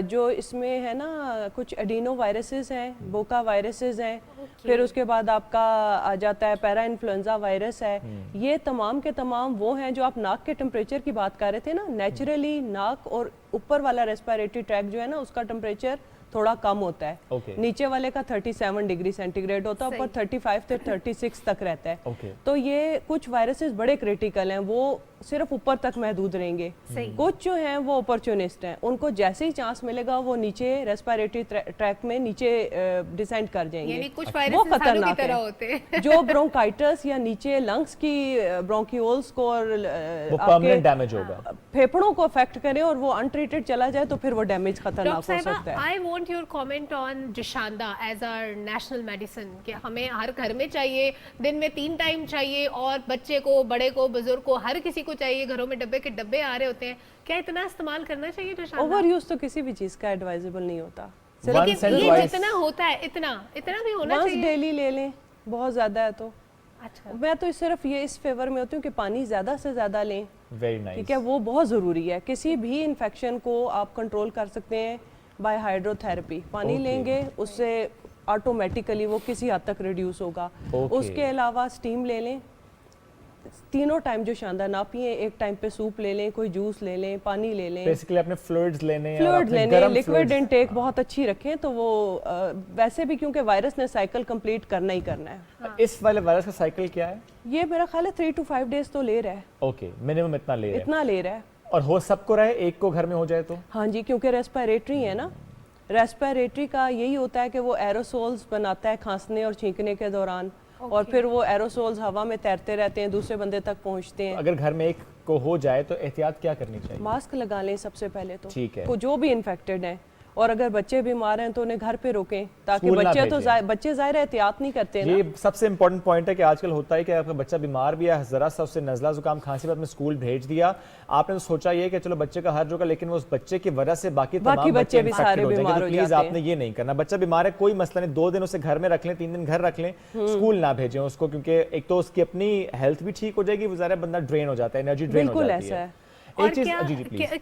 جو اس میں ہے نا کچھ ایڈینو وائرسز ہیں, بوکا وائرسز ہیں, پھر اس کے بعد آپ کا آ جاتا ہے پیرا انفلوئنزا وائرس ہے, یہ تمام کے تمام وہ ہیں جو آپ ناک کے ٹمپریچر کی بات کر رہے تھے نا, نیچرلی ناک اور اوپر والا ریسپیریٹری ٹریک جو ہے نا اس کا ٹمپریچر تھوڑا کم ہوتا ہے, نیچے والے کا 37 ڈگری سینٹی گریڈ ہوتا ہے, اوپر 35 سے 36 تک رہتا ہے. تو یہ کچھ وائرسز بڑے کریٹیکل ہیں, وہ صرف اوپر تک محدود رہیں گے. کچھ جو ہیں وہ اپرچونسٹ ہیں, ان کو جیسے ہی چانس ملے گا وہ نیچے ریسپیریٹری ٹریک میں نیچے ڈیسینڈ کر جائیں گے. وہ خطرناک ہے. جو برونکائٹس یا نیچے لنگس کی برونکیولز کو اور پھیپھڑوں کو افیکٹ کرے اور وہ انٹریٹڈ چلا جائے تو پھر وہ ڈیمیج خطرناک ہو سکتا ہے. your comment on جشاندہ as our national medicine کہ ہمیں ہر گھر میں چاہیے, دن میں 3 ٹائم چاہیے, اور بچے کو, بڑے کو, بزرگ کو, ہر کسی کو چاہیے. گھروں میں ڈبے کے ڈبے آ رہے ہوتے ہیں, کیا اتنا استعمال کرنا چاہیے جشاندہ؟ اوور یوز تو کسی بھی چیز کا ایڈوائزبل نہیں ہوتا, لیکن یہ جتنا ہوتا ہے اتنا بھی ہونا چاہیے. ڈیلی لے لیں, بہت زیادہ ہے تو. میں تو صرف یہ اس فیور میں ہوتی ہوں کہ پانی زیادہ سے زیادہ لیں, ٹھیک ہے, وہ بہت ضروری ہے. کسی بھی انفیکشن کو آپ کنٹرول کر سکتے ہیں بائی ہائیڈرو تھراپی. پانی لیں گے اس سے آٹومیٹیکلی وہ کسی حد تک ریڈیوس ہوگا. اس کے علاوہ سٹیم لے لیں, تینوں ٹائم جو شاندار نہ پئیں, ایک ٹائم پہ سوپ لے لیں, کوئی جوس لے لیں, پانی لے لیں, بیسیکلی اپنے فلوئڈز لینے, لیکوڈ انٹیک بہت اچھی رکھیں. تو وہ ویسے بھی کیونکہ وائرس نے سائیکل کمپلیٹ کرنا ہی کرنا ہے. اس والے وائرس کا سائیکل کیا ہے؟ یہ میرا خیال ہے 3 to 5 days تو لے رہا ہے. اوکے, منیمم اتنا لے رہا ہے. اور ہو سب کو رہے, ایک کو گھر میں ہو جائے تو؟ ہاں جی, کیونکہ ریسپیریٹری ہے نا, ریسپیریٹری کا یہی ہوتا ہے کہ وہ ایروسولز بناتا ہے کھانسنے اور چھینکنے کے دوران, اور پھر وہ ایروسولز ہوا میں تیرتے رہتے ہیں, دوسرے بندے تک پہنچتے ہیں. اگر گھر میں ایک کو ہو جائے تو احتیاط کیا کرنی چاہیے؟ ماسک لگا لیں سب سے پہلے تو, ٹھیک ہے, جو بھی انفیکٹڈ ہیں, اور اگر بچے بیمار ہیں تو انہیں گھر پہ روکیں, تاکہ بچے ظاہر احتیاط نہیں کرتے. یہ سب سے امپورٹنٹ پوائنٹ ہے کہ آج کل ہوتا ہے کہ آپ کا بچہ بیمار بھی ہے, ذرا سا اس سے نزلہ زکام کھانسی بعد میں اسکول بھیج دیا, آپ نے سوچا یہ کہ چلو بچے کا حرج ہوگا, لیکن وہ اس بچے کی وجہ سے باقی تمام بچے بھی سارے بیمار ہو جاتے ہیں. پلیز آپ نے یہ نہیں کرنا. بچہ بیمار ہے کوئی مسئلہ نہیں, 2 دن اسے گھر میں رکھ لیں, 3 دن گھر رکھ لیں, اسکول نہ بھیجیں اس کو, کیونکہ ایک تو اس کی اپنی ہیلتھ بھی ٹھیک ہو جائے گی, وہ ظاہر بندہ ڈرین ہو جاتا ہے, انرجی ڈرین ہو جاتی ہے. اور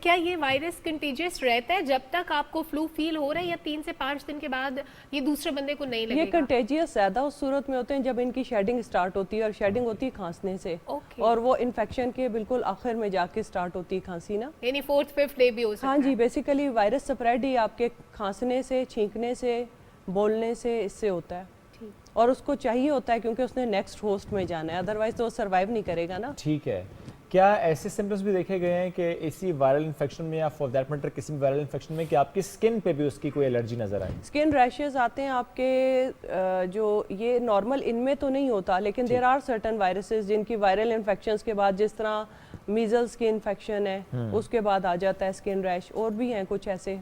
کیا یہ وائرس کنٹیجیس رہتا ہے جب تک آپ کو فلو فیل ہو رہا ہے, یا 3 سے 5 دن کے بعد یہ دوسرے بندے کو نہیں لگے گا؟ یہ کنٹیجیس زیادہ اس صورت میں ہوتے ہیں جب ان کی شیڈنگ سٹارٹ ہوتی ہے, اور شیڈنگ ہوتی ہے کھانسنے سے, اور وہ انفیکشن کے بالکل آخر میں جا کے سٹارٹ ہوتی ہے کھانسی نا, یعنی 4th 5th ڈے بھی ہو سکتا ہے. ہاں جی, بیسیکلی وائرس سپریڈ ہی آپ کے کھانسنے سے, چھینکنے سے, بولنے سے, اس سے ہوتا ہے, اور اس کو چاہیے ہوتا ہے کیونکہ اس نے نیکسٹ ہوسٹ میں جانا ہے, ادروائز تو وہ سروائیو نہیں کرے گا نا. ٹھیک ہے. کیا ایسے سمپٹمز بھی دیکھے گئے ہیں کہ اسی وائرل انفیکشن میں یا فار دیٹ میٹر کسی بھی وائرل انفیکشن میں کہ آپ کی سکن پہ بھی اس کی کوئی الرجی نظر آئے؟ سکن ریشز آتے ہیں آپ کے, جو یہ نارمل ان میں تو نہیں ہوتا, لیکن دیر آر سرٹن وائرسز جن کی وائرل انفیکشنز کے بعد, جس طرح میزلز کی انفیکشن ہے اس کے بعد آ جاتا ہے سکن ریش, اور بھی ہیں کچھ ایسے.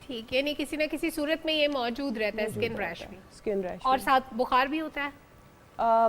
ٹھیک, یعنی کسی نہ کسی صورت میں یہ موجود رہتا ہے سکن ریش بھی. سکن ریش اور ساتھ بخار بھی ہوتا ہے؟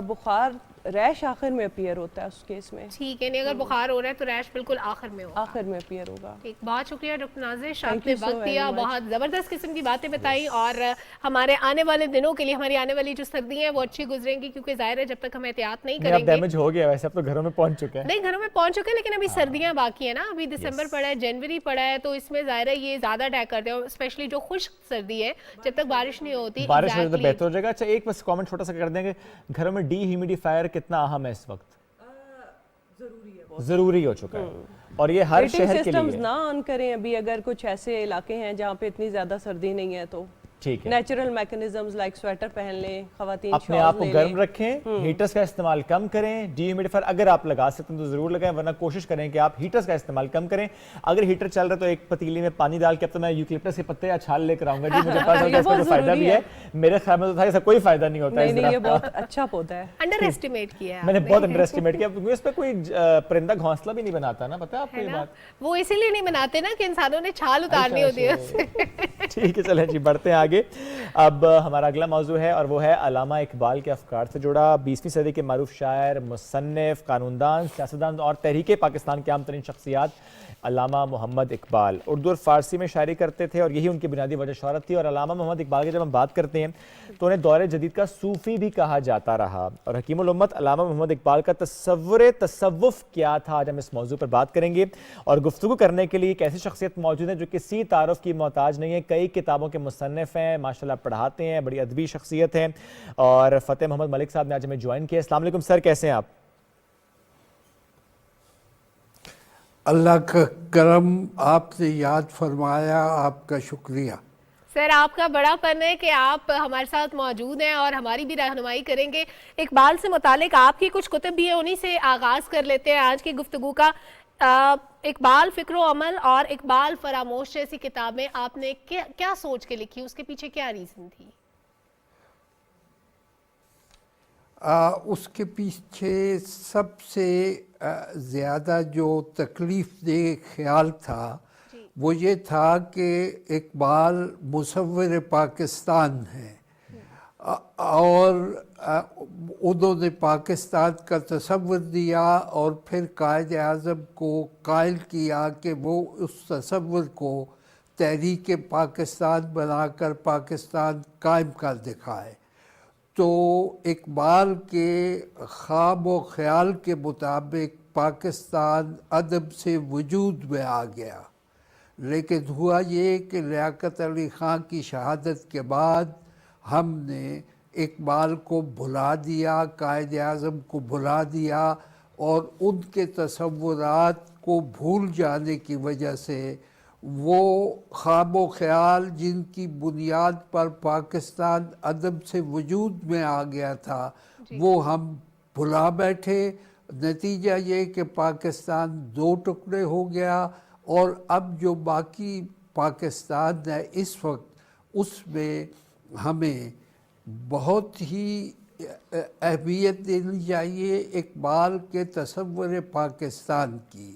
بخار ریش آخر میں اپیئر ہوتا ہے اس کیس میں. ٹھیک ہے, اگر بخار ہو رہا ہے تو ریش بالکل آخر میں ہوگا. آخر میں اپیئر ہوگا. ٹھیک, بہت شکریہ ڈاکٹر نازش, آپ نے وقت دیا, بہت زبردست قسم کی باتیں بتائیں, اور ہمارے آنے والے دنوں کے لیے, ہماری آنے والی جو سردیاں ہیں وہ اچھی گزریں گی, کیونکہ ظاہر ہے جب تک ہم احتیاط نہیں کریں گے. ڈیمیج ہو گیا ویسے, اب تو گھروں میں پہنچ چکے ہیں. نہیں, گھروں میں پہنچ چکے ہیں, لیکن ابھی سردیاں باقی ہیں نا, ابھی دسمبر پڑا ہے, جنوری پڑا ہے, تو اس میں ظاہر ہے یہ زیادہ اٹیک کرتے ہیں, اسپیشلی جو خشک سردی ہے, جب تک بارش نہیں ہوتی. بارش ہو تو بہتر ہو جائے گا. اچھا, ایک بس کامنٹ چھوٹا سا کر دیں گے, گھروں میں ڈی ہیومیڈیفائر کتنا اہم ہے اس وقت؟ ضروری ہو چکا ہے, اور یہ ہر شہر کے لیے. سسٹمز نہ آن کریں ابھی, اگر کچھ ایسے علاقے ہیں جہاں پہ اتنی زیادہ سردی نہیں ہے تو نیچرل میکنزمز لائک سویٹر پہن لیں خواتین, اپنے آپ کو گرم رکھیں, ہیٹرز کا استعمال کم کریں, ڈی ہیومیڈیفائر اگر آپ لگا سکتے ہیں تو ضرور لگائیں, ورنہ کوشش کریں کہ آپ ہیٹرز کا استعمال کم کریں. اگر ہیٹر چل رہا ہے تو ایک پتیلی میں پانی ڈال کے, اب تو میں یوکلپٹس کے پتے یا چھال لے کر آؤں گا جی, مجھے پتا ہے اس کا فائدہ بھی ہے, میرے خیال میں تو تھا ایسا کوئی فائدہ نہیں ہوتا ہے. نہیں, یہ بہت اچھا پودا ہے, انڈر ایسٹیمیٹ کیا میں نے بہت انڈر ایسٹیمیٹ کیا, اس پہ کوئی پرندہ گھونسلہ بھی نہیں بناتا نا, پتا ہے آپ کو یہ بات؟ وہ اسی لیے نہیں بناتے نا کہ انسانوں نے چھال اتارنی ہوتی ہے. ٹھیک ہے, چلیں جی بڑھتے ہیں آگے. اب ہمارا اگلا موضوع ہے اور وہ ہے علامہ اقبال کے افکار سے جڑا. 20ویں صدی کے معروف شاعر, مصنف, قانوندان, سیاستدان اور تحریک پاکستان کے اہم ترین شخصیات علامہ محمد اقبال اردو اور فارسی میں شاعری کرتے تھے اور یہی ان کی بنیادی وجہ شہرت تھی. اور علامہ محمد اقبال کی جب ہم بات کرتے ہیں تو انہیں دور جدید کا صوفی بھی کہا جاتا رہا. اور حکیم الامت علامہ محمد اقبال کا تصوف کیا تھا, آج ہم اس موضوع پر بات کریں گے. اور گفتگو کرنے کے لیے ایک ایسی شخصیت موجود ہے جو کسی تعارف کی محتاج نہیں ہے, کئی کتابوں کے مصنف ہیں, ماشاءاللہ پڑھاتے ہیں, بڑی ادبی شخصیت ہیں. اور فتح محمد ملک صاحب نے آج ہمیں جوائن کیا. السلام علیکم سر, کیسے ہیں آپ؟ اللہ کا کرم, آپ نے یاد فرمایا, آپ کا شکریہ. سر آپ کا بڑا فن ہے کہ آپ ہمارے ساتھ موجود ہیں اور ہماری بھی رہنمائی کریں گے. اقبال سے متعلق آپ کی کچھ کتب بھی ہیں, انہی سے آغاز کر لیتے ہیں آج کی گفتگو کا. اقبال فکر و عمل اور اقبال فراموش جیسی کتابیں آپ نے کیا سوچ کے لکھی, اس کے پیچھے کیا ریزن تھی؟ اس کے پیچھے سب سے زیادہ جو تکلیف دہ خیال تھا وہ یہ تھا کہ اقبال مصور پاکستان ہے اور انہوں نے پاکستان کا تصور دیا اور پھر قائد اعظم کو قائل کیا کہ وہ اس تصور کو تحریک پاکستان بنا کر پاکستان قائم کر دکھائے. تو اقبال کے خواب و خیال کے مطابق پاکستان عدم سے وجود میں آ گیا, لیکن ہوا یہ کہ لیاقت علی خان کی شہادت کے بعد ہم نے اقبال کو بھلا دیا, قائد اعظم کو بھلا دیا, اور ان کے تصورات کو بھول جانے کی وجہ سے وہ خواب و خیال جن کی بنیاد پر پاکستان عدم سے وجود میں آ گیا تھا وہ ہم بھلا بیٹھے. نتیجہ یہ کہ پاکستان دو ٹکڑے ہو گیا, اور اب جو باقی پاکستان ہے اس وقت اس میں ہمیں بہت ہی اہمیت دینی چاہیے اقبال کے تصور پاکستان کی,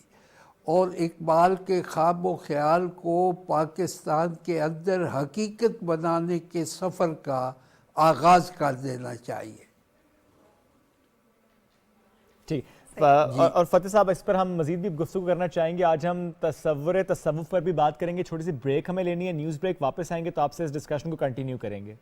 اور اقبال کے خواب و خیال کو پاکستان کے اندر حقیقت بنانے کے سفر کا آغاز کر دینا چاہیے. ٹھیک, اور فتح صاحب اس پر ہم مزید بھی گفتگو کرنا چاہیں گے. آج ہم تصوف پر بھی بات کریں گے. چھوٹی سی بریک ہمیں لینی ہے, نیوز بریک, واپس آئیں گے تو آپ سے اس ڈسکشن کو کنٹینیو کریں گے.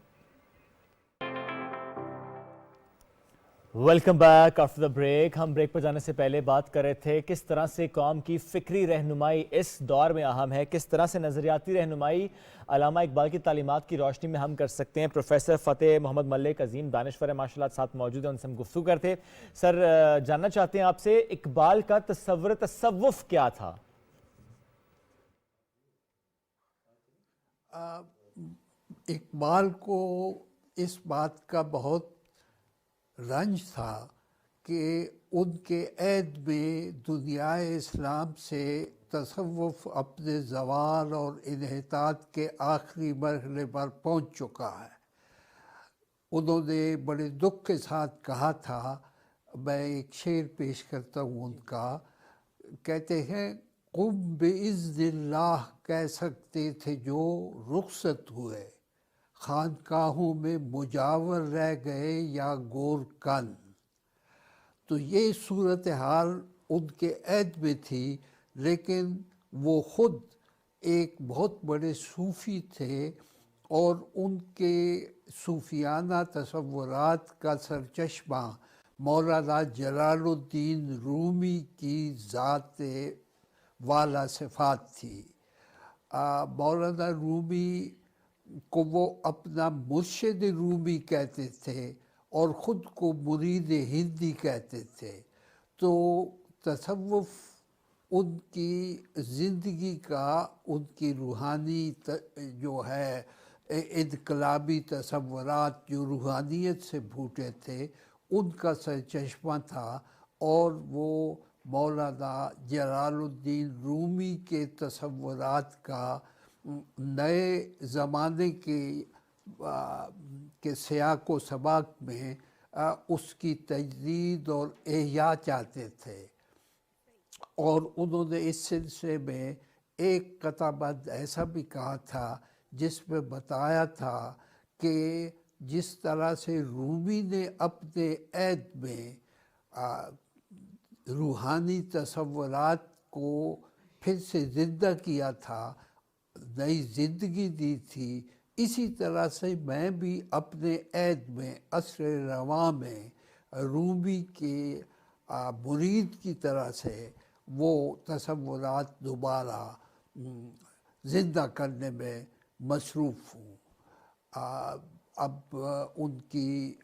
Welcome back after the break. ہم بریک پر جانے سے پہلے بات کر رہے تھے کس طرح سے قوم کی فکری رہنمائی اس دور میں اہم ہے, کس طرح سے نظریاتی رہنمائی علامہ اقبال کی تعلیمات کی روشنی میں ہم کر سکتے ہیں. پروفیسر فتح محمد ملک عظیم دانشور ماشاءاللہ ساتھ موجود ہیں, ان سے ہم گفتگو کرتے. سر جاننا چاہتے ہیں آپ سے اقبال کا تصوف کیا تھا؟ اقبال کو اس بات کا بہت رنج تھا کہ ان کے عہد میں دنیائے اسلام سے تصوف اپنے زوال اور انحطاط کے آخری مرحلے پر پہنچ چکا ہے. انہوں نے بڑے دکھ کے ساتھ کہا تھا, میں ایک شعر پیش کرتا ہوں ان کا, کہتے ہیں قم باذن اللہ کہہ سکتے تھے جو رخصت ہوئے, خانقاہوں میں مجاور رہ گئے یا گور کن. تو یہ صورتحال ان کے عہد میں تھی, لیکن وہ خود ایک بہت بڑے صوفی تھے اور ان کے صوفیانہ تصورات کا سرچشمہ مولانا جلال الدین رومی کی ذات والا صفات تھی. مولانا رومی کو وہ اپنا مرشد رومی کہتے تھے اور خود کو مرید ہندی کہتے تھے. تو تصوف ان کی زندگی کا, ان کی روحانی جو ہے انقلابی تصورات جو روحانیت سے پھوٹے تھے ان کا سرچشمہ تھا، اور وہ مولانا جلال الدین رومی کے تصورات کا نئے زمانے کے سیاق و سباق میں اس کی تجدید اور احیاء چاہتے تھے. اور انہوں نے اس سلسلے میں ایک قطع بند ایسا بھی کہا تھا جس میں بتایا تھا کہ جس طرح سے رومی نے اپنے عہد میں روحانی تصورات کو پھر سے زندہ کیا تھا، نئی زندگی دی تھی، اسی طرح سے میں بھی اپنے عہد میں عصر رواں میں رومی کے مرید کی طرح سے وہ تصورات دوبارہ زندہ کرنے میں مصروف ہوں. اب ان کی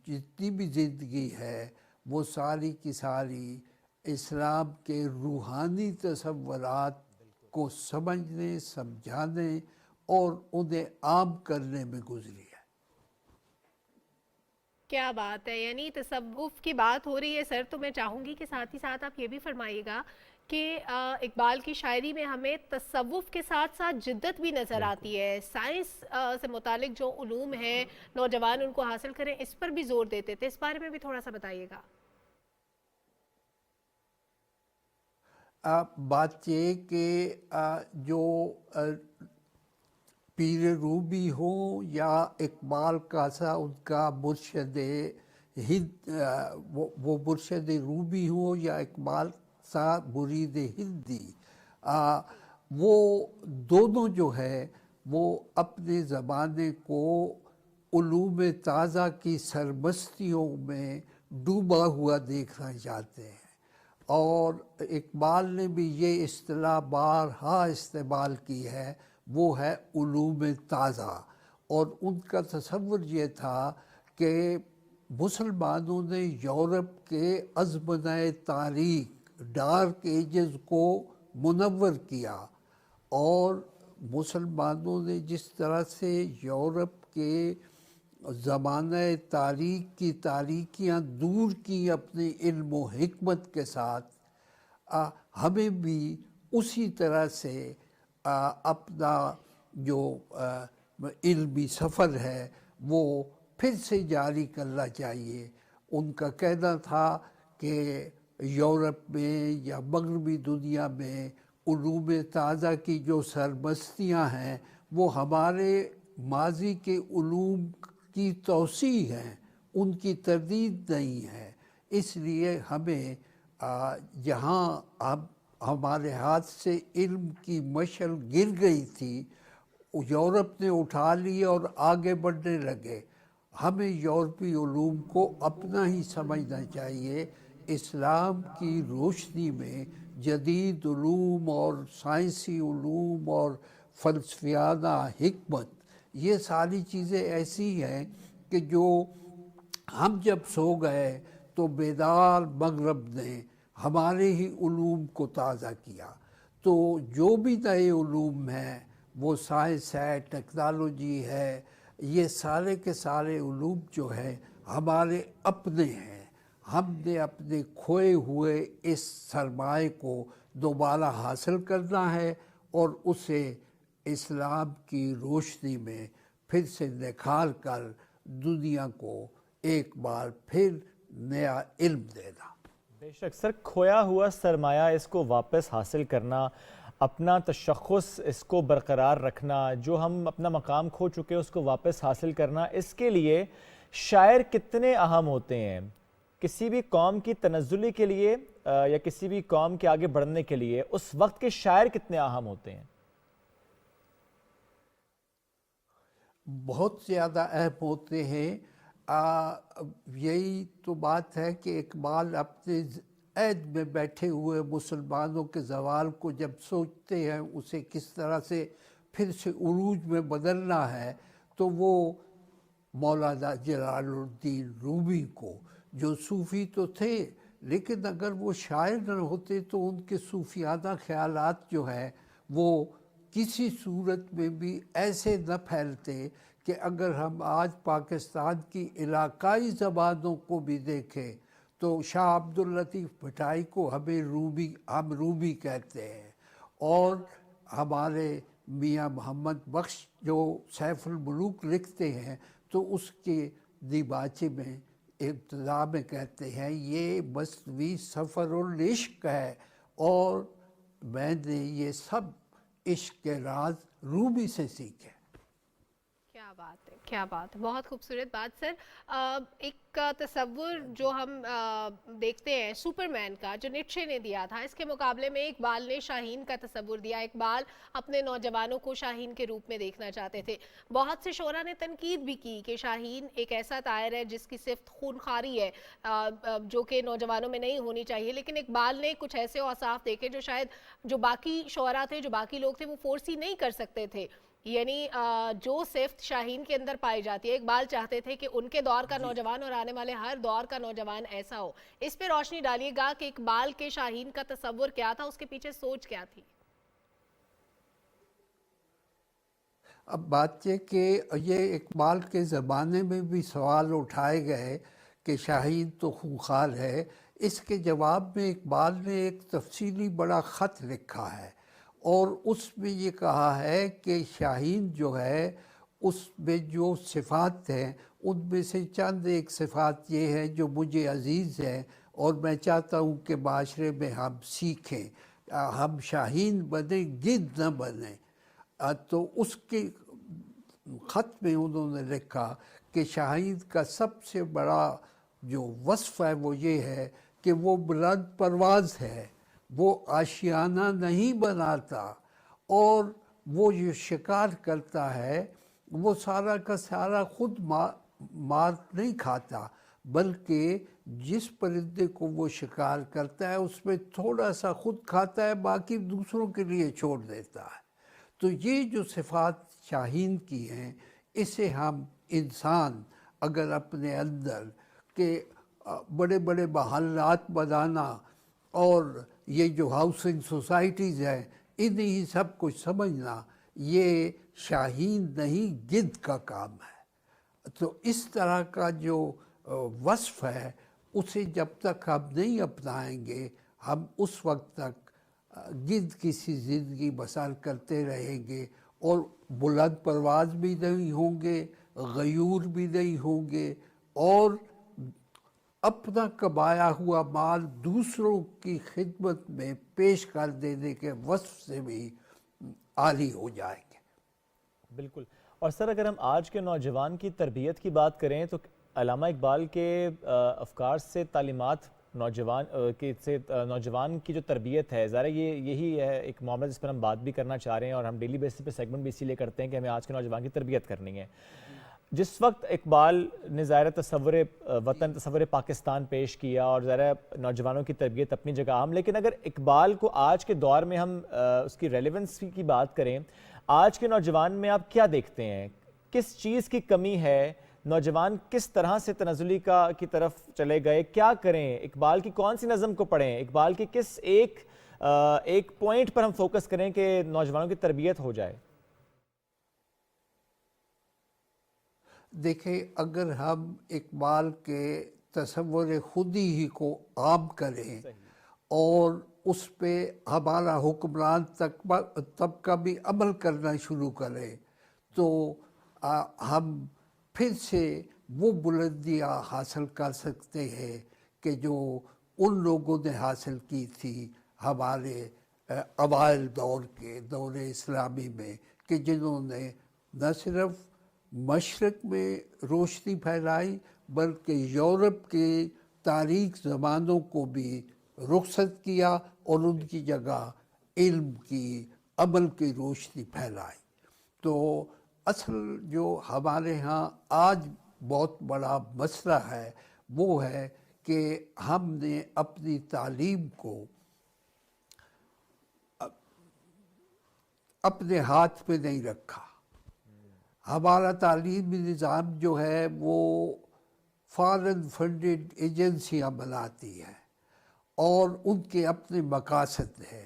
جتنی بھی زندگی ہے وہ ساری کی ساری اسلام کے روحانی تصورات کو سمجھنے، سمجھانے اور انہیں عام کرنے میں گزری ہے. کیا بات ہے، یعنی تصوف کی بات ہو رہی ہے سر، تو میں چاہوں گی کہ ساتھ ہی ساتھ آپ یہ بھی فرمائیے گا کہ اقبال کی شاعری میں ہمیں تصوف کے ساتھ ساتھ جدت بھی نظر آتی ہے. سائنس سے متعلق جو علوم ہیں نوجوان ان کو حاصل کریں، اس پر بھی زور دیتے تھے. اس بارے میں بھی تھوڑا سا بتائیے گا. بات یہ کہ جو پیر رومی ہوں یا اقبال کاسا ان کا مرشد ہند، وہ مرشد رومی ہوں یا اقبال سا مرید ہندی، وہ دونوں جو ہے وہ اپنے زمانے کو علوم تازہ کی سرمستیوں میں ڈوبا ہوا دیکھنا چاہتے ہیں. اور اقبال نے بھی یہ اصطلاح بارہا استعمال کی ہے، وہ ہے علوم تازہ. اور ان کا تصور یہ تھا کہ مسلمانوں نے یورپ کے ازمنہ تاریخ ڈارک ایجز کو منور کیا، اور مسلمانوں نے جس طرح سے یورپ کے زمانہ تاریخ کی تاریکیاں دور کی اپنے علم و حکمت کے ساتھ، ہمیں بھی اسی طرح سے اپنا جو علمی سفر ہے وہ پھر سے جاری کرنا چاہیے. ان کا کہنا تھا کہ یورپ میں یا مغربی دنیا میں علوم تازہ کی جو سرمستیاں ہیں وہ ہمارے ماضی کے علوم کی توسیع ہیں، ان کی تردید نہیں ہے. اس لیے ہمیں جہاں اب ہمارے ہاتھ سے علم کی مشعل گر گئی تھی، یورپ نے اٹھا لی اور آگے بڑھنے لگے. ہمیں یورپی علوم کو اپنا ہی سمجھنا چاہیے. اسلام کی روشنی میں جدید علوم اور سائنسی علوم اور فلسفیانہ حکمت، یہ ساری چیزیں ایسی ہیں کہ جو ہم جب سو گئے تو بیدار مغرب نے ہمارے ہی علوم کو تازہ کیا. تو جو بھی نئے علوم ہیں، وہ سائنس ہے، ٹیکنالوجی ہے، یہ سارے کے سارے علوم جو ہیں ہمارے اپنے ہیں. ہم نے اپنے کھوئے ہوئے اس سرمائے کو دوبارہ حاصل کرنا ہے اور اسے اسلام کی روشنی میں پھر سے نکھار کر دنیا کو ایک بار پھر نیا علم دینا. بے شک سر، کھویا ہوا سرمایہ اس کو واپس حاصل کرنا، اپنا تشخص اس کو برقرار رکھنا، جو ہم اپنا مقام کھو چکے اس کو واپس حاصل کرنا، اس کے لیے شاعر کتنے اہم ہوتے ہیں. کسی بھی قوم کی تنزلی کے لیے یا کسی بھی قوم کے آگے بڑھنے کے لیے اس وقت کے شاعر کتنے اہم ہوتے ہیں؟ بہت زیادہ اہم ہوتے ہیں. یہی تو بات ہے کہ اقبال اپنے عہد میں بیٹھے ہوئے مسلمانوں کے زوال کو جب سوچتے ہیں اسے کس طرح سے پھر سے عروج میں بدلنا ہے، تو وہ مولانا جلال الدین رومی کو، جو صوفی تو تھے لیکن اگر وہ شاعر نہ ہوتے تو ان کے صوفیانہ خیالات جو ہیں وہ کسی صورت میں بھی ایسے نہ پھیلتے کہ اگر ہم آج پاکستان کی علاقائی زبانوں کو بھی دیکھیں تو شاہ عبداللطیف بھٹائی کو ہم روبی کہتے ہیں، اور ہمارے میاں محمد بخش جو سیف الملوک لکھتے ہیں تو اس کے دیباچے میں ابتدا میں کہتے ہیں یہ مثنوی سفر العشق ہے، اور میں نے یہ سب عشق کے راز روبی سے سیکھے۔ کیا بات ہے، کیا بات ہے، بہت خوبصورت بات سر۔ ایک تصور جو ہم دیکھتے ہیں سپرمین کا جو نیٹشے نے دیا تھا، اس کے مقابلے میں اقبال نے شاہین کا تصور دیا۔ اقبال اپنے نوجوانوں کو شاہین کے روپ میں دیکھنا چاہتے تھے۔ بہت سے شعراء نے تنقید بھی کی کہ شاہین ایک ایسا طائر ہے جس کی صفت خونخواری ہے جو کہ نوجوانوں میں نہیں ہونی چاہیے، لیکن اقبال نے کچھ ایسے اوصاف دیکھے جو شاید جو باقی شعراء تھے، جو باقی لوگ تھے، وہ فورسی نہیں کر سکتے تھے۔ یعنی جو صفت شاہین کے اندر پائی جاتی ہے، اقبال چاہتے تھے کہ ان کے دور کا نوجوان اور آنے والے ہر دور کا نوجوان ایسا ہو۔ اس پہ روشنی ڈالیے گا کہ اقبال کے شاہین کا تصور کیا تھا، اس کے پیچھے سوچ کیا تھی؟ اب بات یہ کہ یہ اقبال کے زمانے میں بھی سوال اٹھائے گئے کہ شاہین تو خونخوار ہے، اس کے جواب میں اقبال نے ایک تفصیلی بڑا خط لکھا ہے، اور اس میں یہ کہا ہے کہ شاہین جو ہے اس میں جو صفات ہیں ان میں سے چند ایک صفات یہ ہے جو مجھے عزیز ہے اور میں چاہتا ہوں کہ معاشرے میں ہم سیکھیں، ہم شاہین بنیں گدھ نہ بنیں۔ تو اس کے خط میں انہوں نے لکھا کہ شاہین کا سب سے بڑا جو وصف ہے وہ یہ ہے کہ وہ بلند پرواز ہے، وہ آشیانہ نہیں بناتا، اور وہ جو شکار کرتا ہے وہ سارا کا سارا خود مار نہیں کھاتا، بلکہ جس پرندے کو وہ شکار کرتا ہے اس میں تھوڑا سا خود کھاتا ہے، باقی دوسروں کے لیے چھوڑ دیتا ہے۔ تو یہ جو صفات شاہین کی ہیں، اسے ہم انسان اگر اپنے اندر کہ بڑے بڑے محلات بنانا اور یہ جو ہاؤسنگ سوسائٹیز ہیں انہی سب کچھ سمجھنا، یہ شاہین نہیں گدھ کا کام ہے۔ تو اس طرح کا جو وصف ہے اسے جب تک ہم نہیں اپنائیں گے، ہم اس وقت تک گدھ کسی زندگی بسر کرتے رہیں گے، اور بلند پرواز بھی نہیں ہوں گے، غیور بھی نہیں ہوں گے، اور اپنا کمایا ہوا مال دوسروں کی خدمت میں پیش کر دینے کے وصف سے بھی عاری ہو جائیں گے۔ بالکل۔ اور سر اگر ہم آج کے نوجوان کی تربیت کی بات کریں تو علامہ اقبال کے افکار سے تعلیمات نوجوان کی جو تربیت ہے، ظاہر یہی ہے ایک معاملہ جس پر ہم بات بھی کرنا چاہ رہے ہیں، اور ہم ڈیلی بیسس پہ سیگمنٹ بھی اسی لیے کرتے ہیں کہ ہمیں آج کے نوجوان کی تربیت کرنی ہے۔ جس وقت اقبال نے ظاہر تصور وطن، تصور پاکستان پیش کیا، اور ظاہر نوجوانوں کی تربیت اپنی جگہ ہم، لیکن اگر اقبال کو آج کے دور میں ہم اس کی ریلیونس کی بات کریں، آج کے نوجوان میں آپ کیا دیکھتے ہیں؟ کس چیز کی کمی ہے؟ نوجوان کس طرح سے تنزلی کی طرف چلے گئے؟ کیا کریں؟ اقبال کی کون سی نظم کو پڑھیں؟ اقبال کی کس ایک پوائنٹ پر ہم فوکس کریں کہ نوجوانوں کی تربیت ہو جائے؟ دیکھیں، اگر ہم اقبال کے تصور خودی ہی کو عام کریں اور اس پہ ہمارا حکمران طبقہ بھی عمل کرنا شروع کریں تو ہم پھر سے وہ بلندیاں حاصل کر سکتے ہیں کہ جو ان لوگوں نے حاصل کی تھی ہمارے اوائل دور اسلامی میں، کہ جنہوں نے نہ صرف مشرق میں روشنی پھیلائی بلکہ یورپ کے تاریک زمانوں کو بھی رخصت کیا اور ان کی جگہ علم کی، عمل کی روشنی پھیلائی۔ تو اصل جو ہمارے ہاں آج بہت بڑا مسئلہ ہے وہ ہے کہ ہم نے اپنی تعلیم کو اپنے ہاتھ پہ نہیں رکھا۔ ہمارا تعلیمی نظام جو ہے وہ فارن فنڈڈ ایجنسیاں بناتی ہیں اور ان کے اپنے مقاصد ہیں۔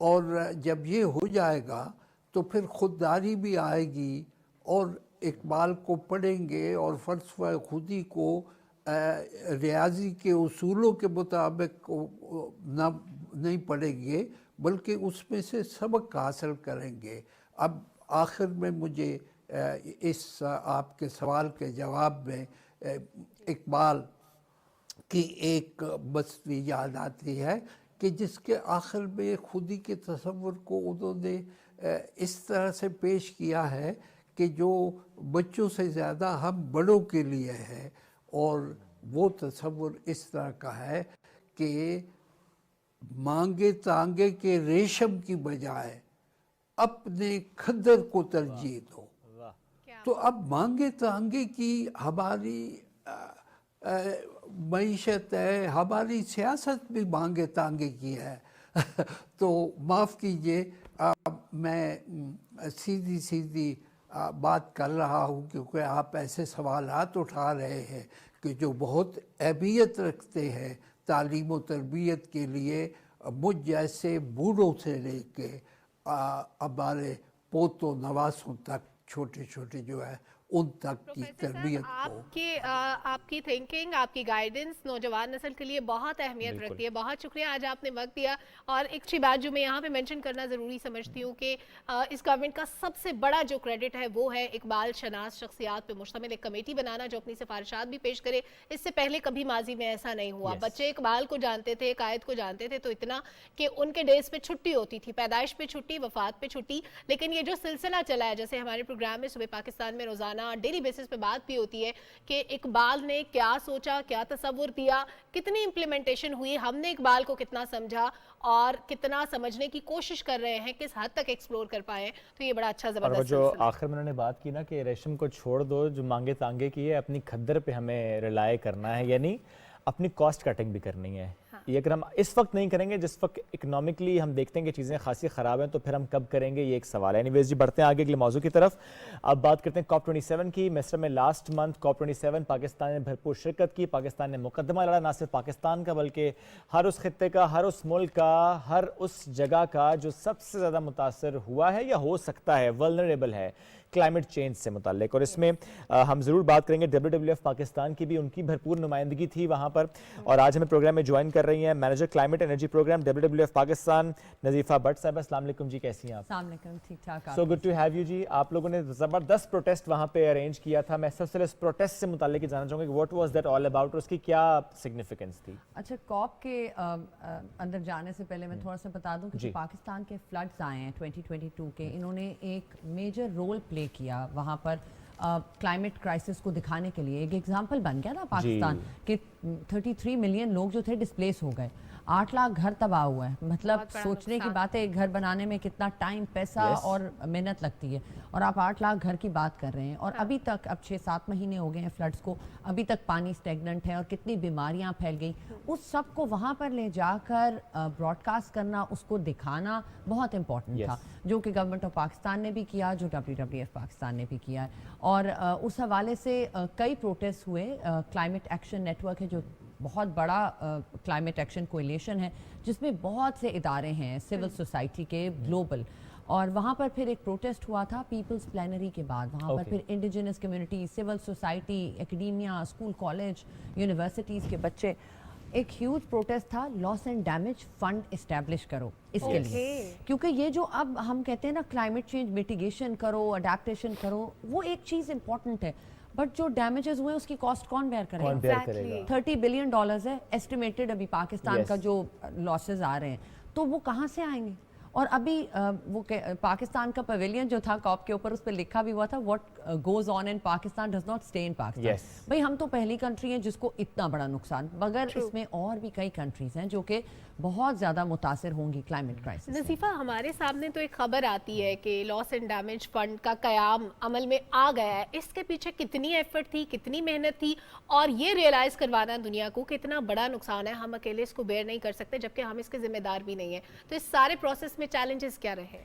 اور جب یہ ہو جائے گا تو پھر خودداری بھی آئے گی، اور اقبال کو پڑھیں گے اور فلسفہ خودی کو ریاضی کے اصولوں کے مطابق نہ نہیں پڑھیں گے، بلکہ اس میں سے سبق حاصل کریں گے۔ اب آخر میں مجھے اس آپ کے سوال کے جواب میں اقبال کی ایک مصنوعی یاد آتی ہے کہ جس کے آخر میں خودی کے تصور کو انہوں نے اس طرح سے پیش کیا ہے کہ جو بچوں سے زیادہ ہم بڑوں کے لیے ہے، اور وہ تصور اس طرح کا ہے کہ مانگے تانگے کے ریشم کی بجائے اپنے کھدر کو ترجیح دو۔ تو اب مانگے تانگے کی ہماری معیشت ہے، ہماری سیاست بھی مانگے تانگے کی ہے۔ تو معاف کیجئے، میں سیدھی بات کر رہا ہوں کیونکہ آپ ایسے سوالات اٹھا رہے ہیں کہ جو بہت اہمیت رکھتے ہیں تعلیم و تربیت کے لیے، مجھ جیسے بوڑھوں سے لے کے ہمارے پوتوں نواسوں تک، چھوٹے چھوٹے جو ہے ان تک کی تربیت کو۔ آپ کی تھنکنگ، آپ کی گائیڈنس نوجوان نسل کے لیے بہت اہمیت رکھتی ہے۔ بہت شکریہ، آج آپ نے وقت دیا۔ اور ایک اچھی بات جو میں یہاں پہ مینشن کرنا ضروری سمجھتی ہوں کہ اس گورنمنٹ کا سب سے بڑا جو کریڈٹ ہے وہ ہے اقبال شناس شخصیات پہ مشتمل ایک کمیٹی بنانا جو اپنی سفارشات بھی پیش کرے۔ اس سے پہلے کبھی ماضی میں ایسا نہیں ہوا۔ بچے اقبال کو جانتے تھے، قائد کو جانتے تھے، تو اتنا کہ ان کے ڈیز پہ چھٹی ہوتی تھی، پیدائش پہ چھٹی، وفات پہ چھٹی۔ لیکن یہ جو سلسلہ چلا ہے، جیسے ہمارے پروگرام میں صبح پاکستان میں روزانہ ڈیلی بیسس پہ بات بھی ہوتی ہے کہ اقبال نے کیا سوچا، کیا تصور دیا، کتنی امپلیمنٹیشن ہوئی، ہم نے اقبال کو کتنا سمجھا اور کتنا سمجھنے کی کوشش کر رہے ہیں، کس حد تک ایکسپلور کر پائے، تو یہ بڑا اچھا زبردست اور جو آخر میں انہوں نے بات کی نا کہ ریشم کو چھوڑ دو، جو مانگے تانگے کی ہے، اپنی کھدر پہ ہمیں ریلائے کرنا ہے، یعنی اپنی کاسٹ کٹنگ بھی کرنی ہے۔ یہ اگر ہم اس وقت نہیں کریں گے جس وقت اکنامکلی ہم دیکھتے ہیں کہ چیزیں خاصی خراب ہیں، تو پھر ہم کب کریں گے، یہ ایک سوال ہے۔ اینیویز جی، بڑھتے ہیں آگے اگلے موضوع کی طرف۔ اب بات کرتے ہیں COP 27 کی۔ مصر میں لاسٹ منتھ COP 27 پاکستان نے بھرپور شرکت کی۔ پاکستان نے مقدمہ لڑا، نہ صرف پاکستان کا بلکہ ہر اس خطے کا، ہر اس ملک کا، ہر اس جگہ کا جو سب سے زیادہ متاثر ہوا ہے یا ہو سکتا ہے، ولنریبل ہے کلائمیٹ چینج سے متعلق۔ اور اس میں ہم ضرور بات کریں گے WWF پاکستان کی بھی، ان کی بھرپور نمائندگی تھی وہاں پر۔ اور آج ہمیں پروگرام میں جوائن کر رہی ہیں manager climate energy program WWF Pakistan Nazifa Butt صاحبہ۔ السلام علیکم جی، کیسی ہیں آپ؟ السلام علیکم، ٹھیک ٹھاک۔ So good to have you جی۔ آپ لوگوں نے زبردست پروٹیسٹ وہاں پہ ارینج کیا تھا، میں سب سے اس پروٹیسٹ سے متعلق جاننا چاہوں گا کہ what was that all about, اور اس کی کیا سگنیفیکنس تھی؟ اچھا، COP کے اندر جانے سے پہلے میں تھوڑا سا بتا دوں کہ پاکستان کے فلڈز آئے ہیں 2022 کے، انہوں نے ایک میجر رول پلے کیا وہاں پر کلائمیٹ کرائسس کو دکھانے کے لیے۔ ایک ایگزامپل بن گیا نا پاکستان کہ 33 ملین لوگ جو تھے ڈسپلیس ہو گئے، 8 لاکھ گھر تباہ ہوا ہے۔ مطلب سوچنے کی بات ہے ایک گھر بنانے میں کتنا ٹائم، پیسہ اور محنت لگتی ہے، اور آپ 8 لاکھ گھر کی بات کر رہے ہیں۔ اور ابھی تک اب 6-7 مہینے ہو گئے ہیں فلڈز کو، ابھی تک پانی سٹیگننٹ ہے اور کتنی بیماریاں پھیل گئی۔ اس سب کو وہاں پر لے جا کر براڈ کاسٹ کرنا، اس کو دکھانا بہت امپورٹنٹ تھا، جو کہ گورنمنٹ آف پاکستان نے بھی کیا، جو WWF پاکستان نے بھی کیا ہے۔ اور اس حوالے سے کئی پروٹیسٹ ہوئے۔ کلائمیٹ ایکشن نیٹ ورک ہے جو بہت بڑا کلائمیٹ ایکشن کولیشن ہے، جس میں بہت سے ادارے ہیں سول سوسائٹی کے گلوبل، اور وہاں پر پھر ایک پروٹیسٹ ہوا تھا پیپلز پلینری کے بعد، وہاں پر پھر indigenous community, civil society, academia, school, college, universities کے بچے، ایک ہیوج پروٹیسٹ تھا، لاس اینڈ ڈیمیج فنڈ اسٹیبلش کرو اس کے لیے، کیونکہ یہ جو اب ہم کہتے ہیں نا کلائمیٹ چینج میٹیگیشن کرو، اڈیپٹیشن کرو، وہ ایک چیز امپورٹنٹ ہے، بٹ جو ڈیمیجز ہوئے اس کی کاسٹ کون بیئر کرے گا؟ $30 بلین ہے ایسٹیمیٹڈ ابھی پاکستان کا جو لاسز آ رہے ہیں، تو وہ کہاں سے آئیں گے؟ اور ابھی وہ پاکستان کا پیویلین جو تھا COP کے اوپر، اس پہ لکھا بھی ہوا تھا what goes on in Pakistan does not stay in Pakistan. بھائی ہم تو پہلی کنٹری ہیں جس کو اتنا بڑا نقصان، مگر اس میں اور بھی کئی کنٹریز ہیں جو کہ بہت زیادہ متاثر ہوں گی کلائمیٹ کرائسس۔ نظیفہ، ہمارے سامنے تو ایک خبر آتی ہے کہ لاس اینڈ ڈیمیج فنڈ کا قیام عمل میں آ گیا ہے، اس کے پیچھے کتنی ایفرٹ تھی، کتنی محنت تھی، اور یہ ریئلائز کروانا دنیا کو کہ اتنا بڑا نقصان ہے، ہم اکیلے اس کو بیئر نہیں کر سکتے، جبکہ ہم اس کے ذمہ دار بھی نہیں ہیں، تو اس سارے پروسیس میں چیلنجز کیا رہے؟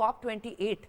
COP28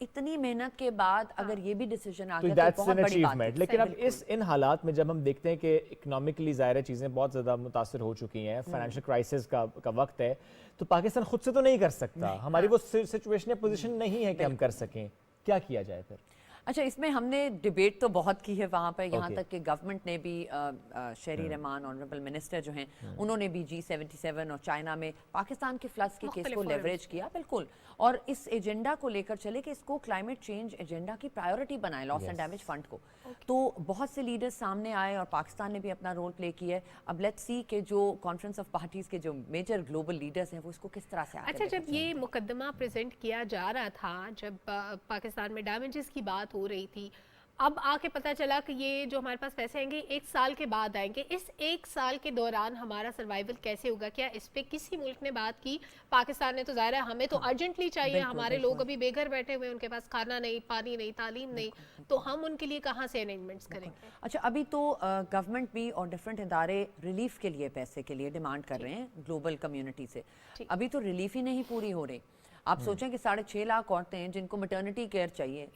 اتنی محنت کے بعد اگر یہ بھی ڈیسیجن آ گیا تو بہت بڑی بات ہے. لیکن اب ان حالات میں جب ہم دیکھتے ہیں کہ اکنامکلی ظاہر چیزیں بہت زیادہ متاثر ہو چکی ہیں, فائنینشیل کرائسس کا وقت ہے, تو پاکستان خود سے تو نہیں کر سکتا, ہماری وہ سچویشن یا پوزیشن نہیں ہے کہ ہم کر سکیں. کیا کیا جائے پھر؟ اچھا, اس میں ہم نے ڈیبیٹ تو بہت کی ہے وہاں پر, یہاں تک کہ گورنمنٹ نے بھی, شہری رحمان آنریبل منسٹر جو ہیں انہوں نے بھی G77 اور چائنا میں پاکستان کے فلڈز کے کیس کو لیوریج کیا, بالکل, اور اس ایجنڈا کو لے کر چلے کہ اس کو کلائمیٹ چینج ایجنڈا کی پرائیورٹی بنائے, لاس اینڈ ڈیمیج فنڈ کو. تو بہت سے لیڈرز سامنے آئے اور پاکستان نے بھی اپنا رول پلے کیا ہے. اب لیٹس سی کہ جو کانفرنس آف پارٹیز کے جو میجر گلوبل لیڈرز ہیں وہ اس کو کس طرح سے. اچھا, جب یہ مقدمہ پریزنٹ کیا جا رہا تھا, جب پاکستان میں ڈیمیجز کی بات ہو رہی تھی, اب آ کے پتہ چلا کہ یہ جو ہمارے پاس پیسے آئیں گے 1 سال کے بعد آئیں گے. اس 1 سال کے دوران ہمارا سروائیول کیسے ہوگا؟ کیا اس پہ کسی ملک نے بات کی؟ پاکستان نے تو ظاہر ہے, ہمیں تو ارجنٹلی چاہیے, ہمارے لوگ ابھی بے گھر بیٹھے ہوئے, ان کے پاس کھانا نہیں, پانی نہیں, تعلیم نہیں, تو ہم ان کے لیے کہاں سے ارینجمنٹس کریں گے؟ اچھا, ابھی تو گورنمنٹ بھی اور ڈفرینٹ ادارے ریلیف کے لیے پیسے کے لیے ڈیمانڈ کر رہے ہیں گلوبل کمیونٹی سے. ابھی تو ریلیف ہی نہیں پوری ہو رہی. آپ سوچیں کہ 6.5 لاکھ عورتیں ہیں جن کو میٹرنٹی کیئر چاہیے,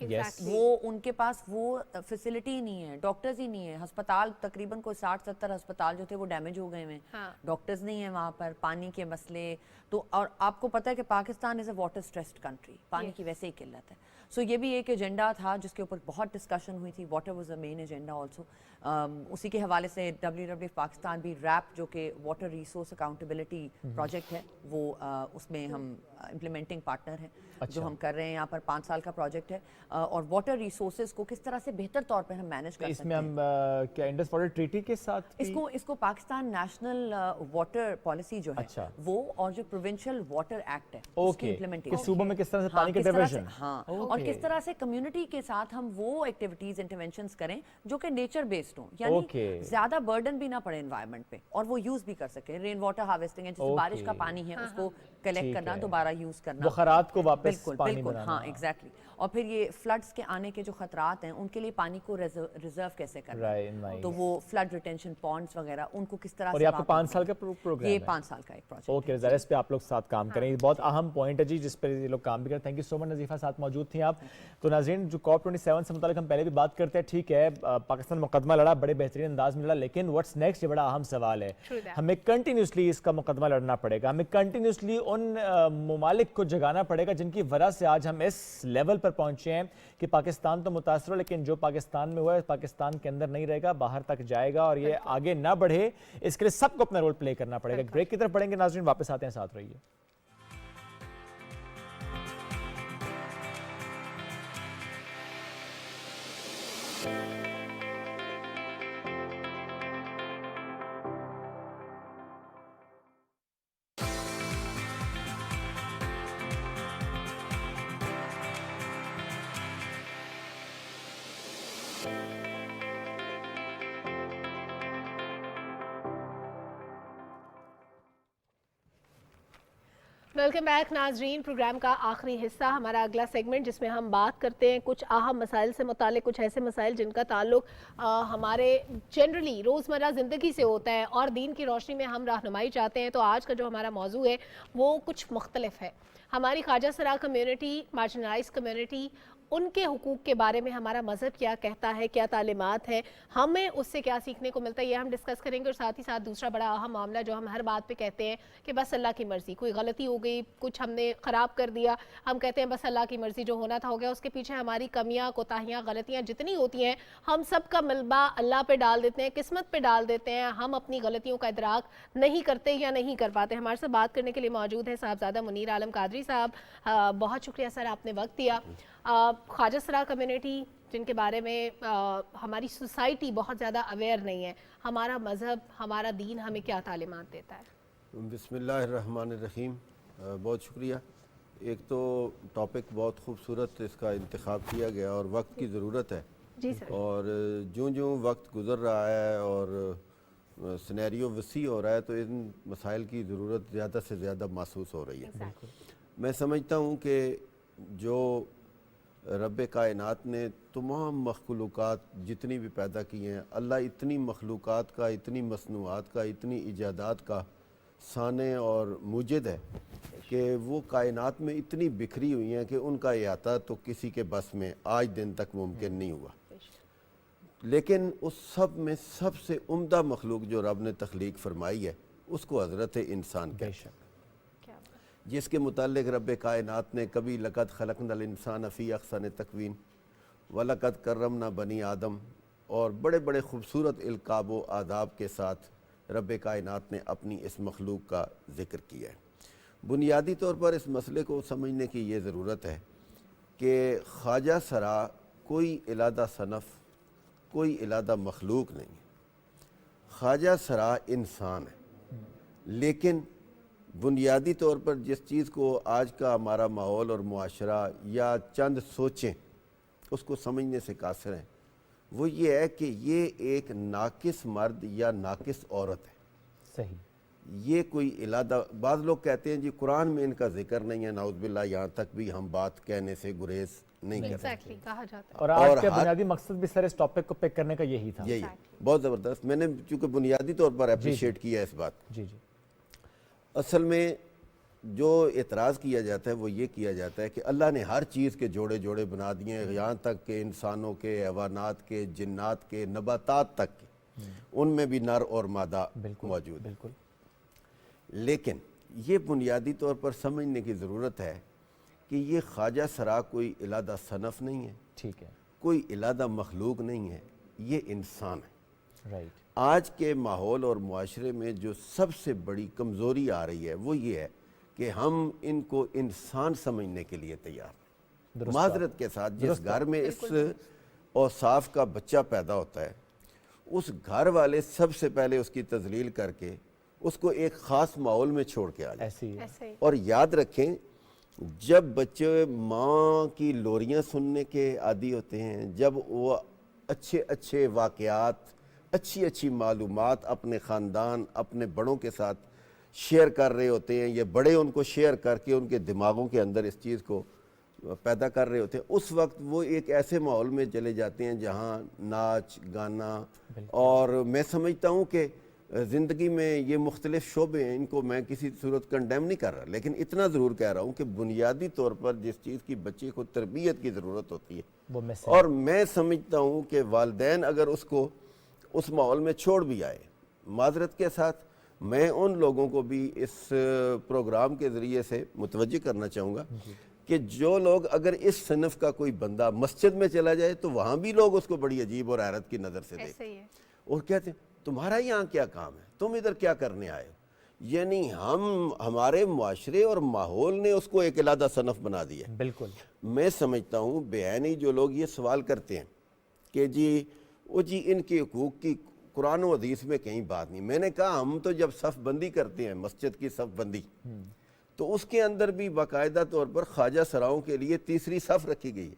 وہ ان کے پاس وہ فیسلٹی نہیں ہے, ڈاکٹرز ہی نہیں ہے. ہسپتال تقریباً کوئی 60-70 ہسپتال جو تھے وہ ڈیمیج ہو گئے ہیں, ڈاکٹرز نہیں ہیں وہاں پر, پانی کے مسئلے. تو اور آپ کو پتہ ہے کہ پاکستان از اے واٹر اسٹریسڈ کنٹری, پانی کی ویسے ہی قلت ہے. سو یہ بھی ایک ایجنڈا تھا جس کے اوپر بہت ڈسکشن ہوئی تھی. Water was a main agenda also. اسی کے حوالے سے WWF پاکستان بھی ریپ جو کہ واٹر ریسورس اکاؤنٹیبلٹی پروجیکٹ ہے, وہ اس میں ہم امپلیمنٹنگ پارٹنر ہیں جو ہم کر رہے ہیں. یہاں پر 5 سال کا پروجیکٹ ہے, اور واٹر ریسورسز کو کس طرح سے بہتر طور پر ہم مینیج کر سکتے ہیں. اس میں ہم کیا انڈس واٹر ٹریٹی کے ساتھ اس کو پاکستان نیشنل واٹر پالیسی جو ہے وہ, اور جو پروونشل واٹر ایکٹ ہے اس کی امپلیمنٹیشن, صوبوں میں کس طرح سے پانی کے ڈیویژن, ہاں, اور کس طرح سے کمیونٹی کے ساتھ ہم وہ ایکٹیویٹیز انٹرونشنز کریں جو کہ نیچر بیسڈ ہوں, یعنی زیادہ برڈن بھی نہ پڑے انوائرمنٹ پہ, اور وہ یوز بھی کر سکے. رین واٹر ہارویسٹنگ ہے, جیسے بارش کا پانی ہے اس کو کلیکٹ کرنا, دوبارہ یوز کرنا, بخارات کو واپس پانی بنانا. ہاں, ایگزیکٹلی. اور پھر یہ فلڈز کے آنے کے جو خطرات ہیں ان کے لیے پانی کو ریزرو کیسے کرنا, تو وہ فلڈ ریٹینشن پونڈز وغیرہ ان کو کس طرح سے. اور یہ آپ کا 5 سال کا پروگرام ہے؟ یہ 5 سال کا ایک پروجیکٹ. اوکے, ذرا اس پہ آپ لوگ ساتھ کام کریں, بہت اہم پوائنٹ ہے جی جس پہ یہ لوگ کام بھی کریں. تھینک یو سو مچ نظیفہ, ساتھ موجود تھیں آپ. تو ناظرین, جو COP27 سے متعلق ہم پہلے بھی بات کرتے ہیں, ٹھیک ہے پاکستان مقدمہ لڑا, بڑے بہترین انداز میں لڑا, لیکن واٹس نیکسٹ یہ بڑا اہم سوال ہے. ہمیں کنٹینیوسلی اس کا مقدمہ لڑنا پڑے گا, ہمیں کنٹینیوسلی ان ممالک کو جگانا پڑے گا جن کی وجہ سے آج ہم اس لیول پر پہنچے ہیں کہ پاکستان تو متاثر ہو, لیکن جو پاکستان میں ہوا ہے پاکستان کے اندر نہیں رہے گا, باہر تک جائے گا, اور یہ آگے نہ بڑھے. اس کے لیے سب کو اپنا رول پلے کرنا پڑے گا. بریک کی طرف پڑھیں گے ناظرین, واپس آتے ہیں, ساتھ رہیے. ویلکم بیک ناظرین. پروگرام کا آخری حصہ, ہمارا اگلا سیگمنٹ, جس میں ہم بات کرتے ہیں کچھ اہم مسائل سے متعلق, کچھ ایسے مسائل جن کا تعلق ہمارے جنرلی روزمرہ زندگی سے ہوتا ہے اور دین کی روشنی میں ہم رہنمائی چاہتے ہیں. تو آج کا جو ہمارا موضوع ہے وہ کچھ مختلف ہے. ہماری خواجہ سرا کمیونٹی, مارجنلائز کمیونٹی, ان کے حقوق کے بارے میں ہمارا مذہب کیا کہتا ہے, کیا تعلیمات ہیں, ہمیں اس سے کیا سیکھنے کو ملتا ہے, یہ ہم ڈسکس کریں گے. اور ساتھ ہی ساتھ دوسرا بڑا اہم معاملہ جو ہم ہر بات پہ کہتے ہیں کہ بس اللہ کی مرضی, کوئی غلطی ہو گئی, کچھ ہم نے خراب کر دیا, ہم کہتے ہیں بس اللہ کی مرضی, جو ہونا تھا ہو گیا. اس کے پیچھے ہماری کمیاں, کوتاہیاں, غلطیاں جتنی ہوتی ہیں ہم سب کا ملبہ اللہ پہ ڈال دیتے ہیں, قسمت پہ ڈال دیتے ہیں. ہم اپنی غلطیوں کا ادراک نہیں کرتے یا نہیں کر پاتے. ہمارے سے بات کرنے کے لیے موجود ہیں صاحبزادہ منیر عالم قادری صاحب. بہت شکریہ سر, آپ نے وقت دیا. خواجہ سرا کمیونٹی جن کے بارے میں ہماری سوسائٹی بہت زیادہ اویئر نہیں ہے, ہمارا مذہب, ہمارا دین ہمیں کیا تعلیمات دیتا ہے؟ بسم اللہ الرحمن الرحیم. بہت شکریہ. ایک تو ٹاپک بہت خوبصورت اس کا انتخاب کیا گیا اور وقت کی ضرورت ہے جی سر. اور جوں وقت گزر رہا ہے اور سینیریو وسیع ہو رہا ہے تو ان مسائل کی ضرورت زیادہ سے زیادہ محسوس ہو رہی ہے. میں سمجھتا ہوں کہ جو رب کائنات نے تمام مخلوقات جتنی بھی پیدا کی ہیں, اللہ اتنی مخلوقات کا, اتنی مصنوعات کا, اتنی ایجادات کا صانع اور موجد ہے کہ وہ کائنات میں اتنی بکھری ہوئی ہیں کہ ان کا احاطہ تو کسی کے بس میں آج دن تک ممکن نہیں ہوا، لیکن اس سب میں سب سے عمدہ مخلوق جو رب نے تخلیق فرمائی ہے اس کو حضرت انسان کہتے ہیں، جس کے متعلق رب کائنات نے کبھی لقد خلقنا الانسان فی احسن تقویم وَلَقَدْ كَرَّمْنَا بنی آدم اور بڑے بڑے خوبصورت القاب و آداب کے ساتھ رب کائنات نے اپنی اس مخلوق کا ذکر کیا ہے۔ بنیادی طور پر اس مسئلے کو سمجھنے کی یہ ضرورت ہے کہ خواجہ سرا کوئی علیحدہ صنف، کوئی علیحدہ مخلوق نہیں ہے، خواجہ سرا انسان ہے، لیکن بنیادی طور پر جس چیز کو آج کا ہمارا ماحول اور معاشرہ یا چند سوچیں اس کو سمجھنے سے قاصر ہیں، وہ یہ ہے کہ یہ ایک ناقص مرد یا ناقص عورت ہے۔ صحیح، یہ کوئی علیحدہ، بعض لوگ کہتے ہیں جی قرآن میں ان کا ذکر نہیں ہے، نعوذ باللہ، یہاں تک بھی ہم بات کہنے سے گریز نہیں کرتے۔ اور آج کا بنیادی مقصد بھی سر اس ٹاپک کو پک کرنے کا یہی تھا۔ یہی بہت زبردست، میں نے چونکہ بنیادی طور پر اپریشیٹ کیا اس بات۔ جی جی، اصل میں جو اعتراض کیا جاتا ہے وہ یہ کیا جاتا ہے کہ اللہ نے ہر چیز کے جوڑے جوڑے بنا دیے ہیں، یہاں تک کہ انسانوں کے، حیوانات کے، جنات کے، نباتات تک کے، ان میں بھی نر اور مادہ موجود ہے۔ لیکن یہ بنیادی طور پر سمجھنے کی ضرورت ہے کہ یہ خواجہ سرا کوئی علیحدہ صنف نہیں ہے، ٹھیک ہے، کوئی علیحدہ مخلوق نہیں ہے، یہ انسان ہے۔ رائٹ۔ آج کے ماحول اور معاشرے میں جو سب سے بڑی کمزوری آ رہی ہے وہ یہ ہے کہ ہم ان کو انسان سمجھنے کے لیے تیار ہیں۔ معذرت کے ساتھ جس گھر میں اس اوصاف کا بچہ پیدا ہوتا ہے، اس گھر والے سب سے پہلے اس کی تذلیل کر کے اس کو ایک خاص ماحول میں چھوڑ کے آ جائیں۔ اور یاد رکھیں، جب بچے ماں کی لوریاں سننے کے عادی ہوتے ہیں، جب وہ اچھے اچھے واقعات، اچھی اچھی معلومات اپنے خاندان، اپنے بڑوں کے ساتھ شیئر کر رہے ہوتے ہیں، یا بڑے ان کو شیئر کر کے ان کے دماغوں کے اندر اس چیز کو پیدا کر رہے ہوتے ہیں، اس وقت وہ ایک ایسے ماحول میں چلے جاتے ہیں جہاں ناچ گانا، اور میں سمجھتا ہوں کہ زندگی میں یہ مختلف شعبے ہیں، ان کو میں کسی صورت کنڈیم نہیں کر رہا، لیکن اتنا ضرور کہہ رہا ہوں کہ بنیادی طور پر جس چیز کی بچے کو تربیت کی ضرورت ہوتی ہے، اور میں سمجھتا ہوں کہ والدین اگر اس کو اس ماحول میں چھوڑ بھی آئے، معذرت کے ساتھ میں ان لوگوں کو بھی اس پروگرام کے ذریعے سے متوجہ کرنا چاہوں گا کہ جو لوگ اگر اس صنف کا کوئی بندہ مسجد میں چلا جائے تو وہاں بھی لوگ اس کو بڑی عجیب اور حیرت کی نظر سے دیکھتے ہیں اور کہتے ہیں تمہارا یہاں کیا کام ہے، تم ادھر کیا کرنے آئے ہو۔ یعنی ہمارے معاشرے اور ماحول نے اس کو ایک علیحدہ صنف بنا دیا۔ بالکل، میں سمجھتا ہوں بے-عینی جو لوگ یہ سوال کرتے ہیں کہ جی ان کے حقوق کی قرآن و حدیث میں کہیں بات نہیں، میں نے کہا ہم تو جب صف بندی کرتے ہیں، مسجد کی صف بندی، تو اس کے اندر بھی باقاعدہ طور پر خواجہ سراؤں کے لیے تیسری صف رکھی گئی ہے۔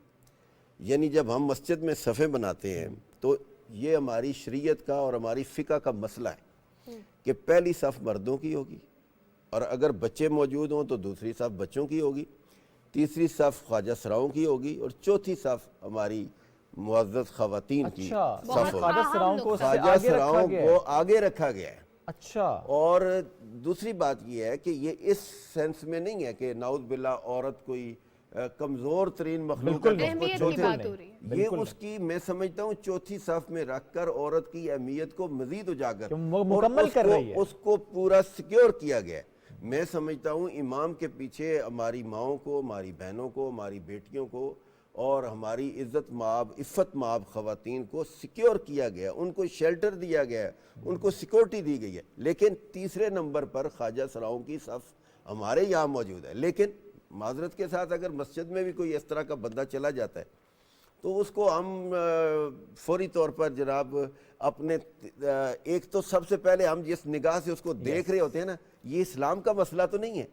یعنی جب ہم مسجد میں صفیں بناتے ہیں تو یہ ہماری شریعت کا اور ہماری فقہ کا مسئلہ ہے کہ پہلی صف مردوں کی ہوگی، اور اگر بچے موجود ہوں تو دوسری صف بچوں کی ہوگی، تیسری صف خواجہ سراؤں کی ہوگی، اور چوتھی صف ہماری معزز خواتین کی صف ہوگی۔ خواجہ سراؤں کو آگے رکھا گیا ہے۔ اچھا، اور دوسری بات یہ ہے کہ یہ اس سینس میں نہیں ہے کہ نعوذ باللہ عورت کوئی کمزور ترین مخلوق ہے، یہ اس کی میں سمجھتا ہوں چوتھی صف میں رکھ کر عورت کی اہمیت کو مزید اجاگر مکمل کر رہی ہے، اس کو پورا سیکیور کیا گیا ہے۔ میں سمجھتا ہوں امام کے پیچھے ہماری ماؤں کو، ہماری بہنوں کو، ہماری بیٹیوں کو اور ہماری عزت عفت مآب خواتین کو سیکیور کیا گیا، ان کو شیلٹر دیا گیا ہے، ان کو سیکورٹی دی گئی ہے۔ لیکن تیسرے نمبر پر خواجہ سراؤں کی صف ہمارے یہاں موجود ہے۔ لیکن معذرت کے ساتھ اگر مسجد میں بھی کوئی اس طرح کا بندہ چلا جاتا ہے تو اس کو ہم فوری طور پر جناب اپنے ایک تو سب سے پہلے ہم جس نگاہ سے اس کو دیکھ رہے ہوتے ہیں نا، یہ اسلام کا مسئلہ تو نہیں ہے،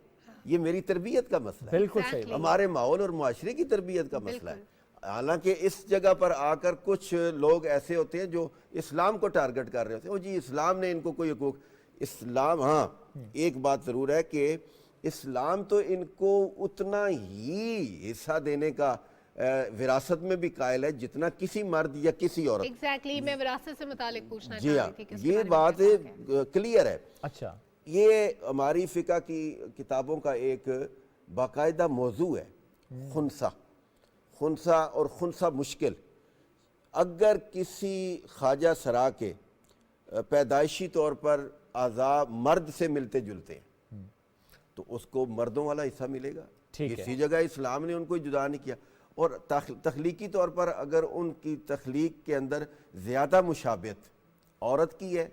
یہ میری تربیت کا مسئلہ ہے، بالکل صحیح، ہمارے ماحول اور معاشرے کی تربیت کا مسئلہ ہے۔ حالانکہ اس جگہ پر آ کر کچھ لوگ ایسے ہوتے ہیں جو اسلام کو ٹارگٹ کر رہے ہوتے ہیں، او جی اسلام نے ان کو کوئی حقوق، اسلام، ہاں ایک بات ضرور ہے کہ اسلام تو ان کو اتنا ہی حصہ دینے کا وراثت میں بھی قائل ہے جتنا کسی مرد یا کسی عورت۔ ایگزیکٹلی، میں وراثت سے متعلق پوچھنا جی چاہ ہاں، رہی تھی کہ یہ بات کلیئر ہے۔ اچھا، یہ ہماری فقہ کی کتابوں کا ایک باقاعدہ موضوع ہے، خنثی اور خنثی مشکل. اگر کسی خواجہ سرا کے پیدائشی طور پر اعضاء مرد سے ملتے جلتے ہیں تو اس کو مردوں والا حصہ ملے گا. کسی جگہ اسلام نے ان کو جدا نہیں کیا. اور تخلیقی طور پر اگر ان کی تخلیق کے اندر زیادہ مشابہت عورت کی ہے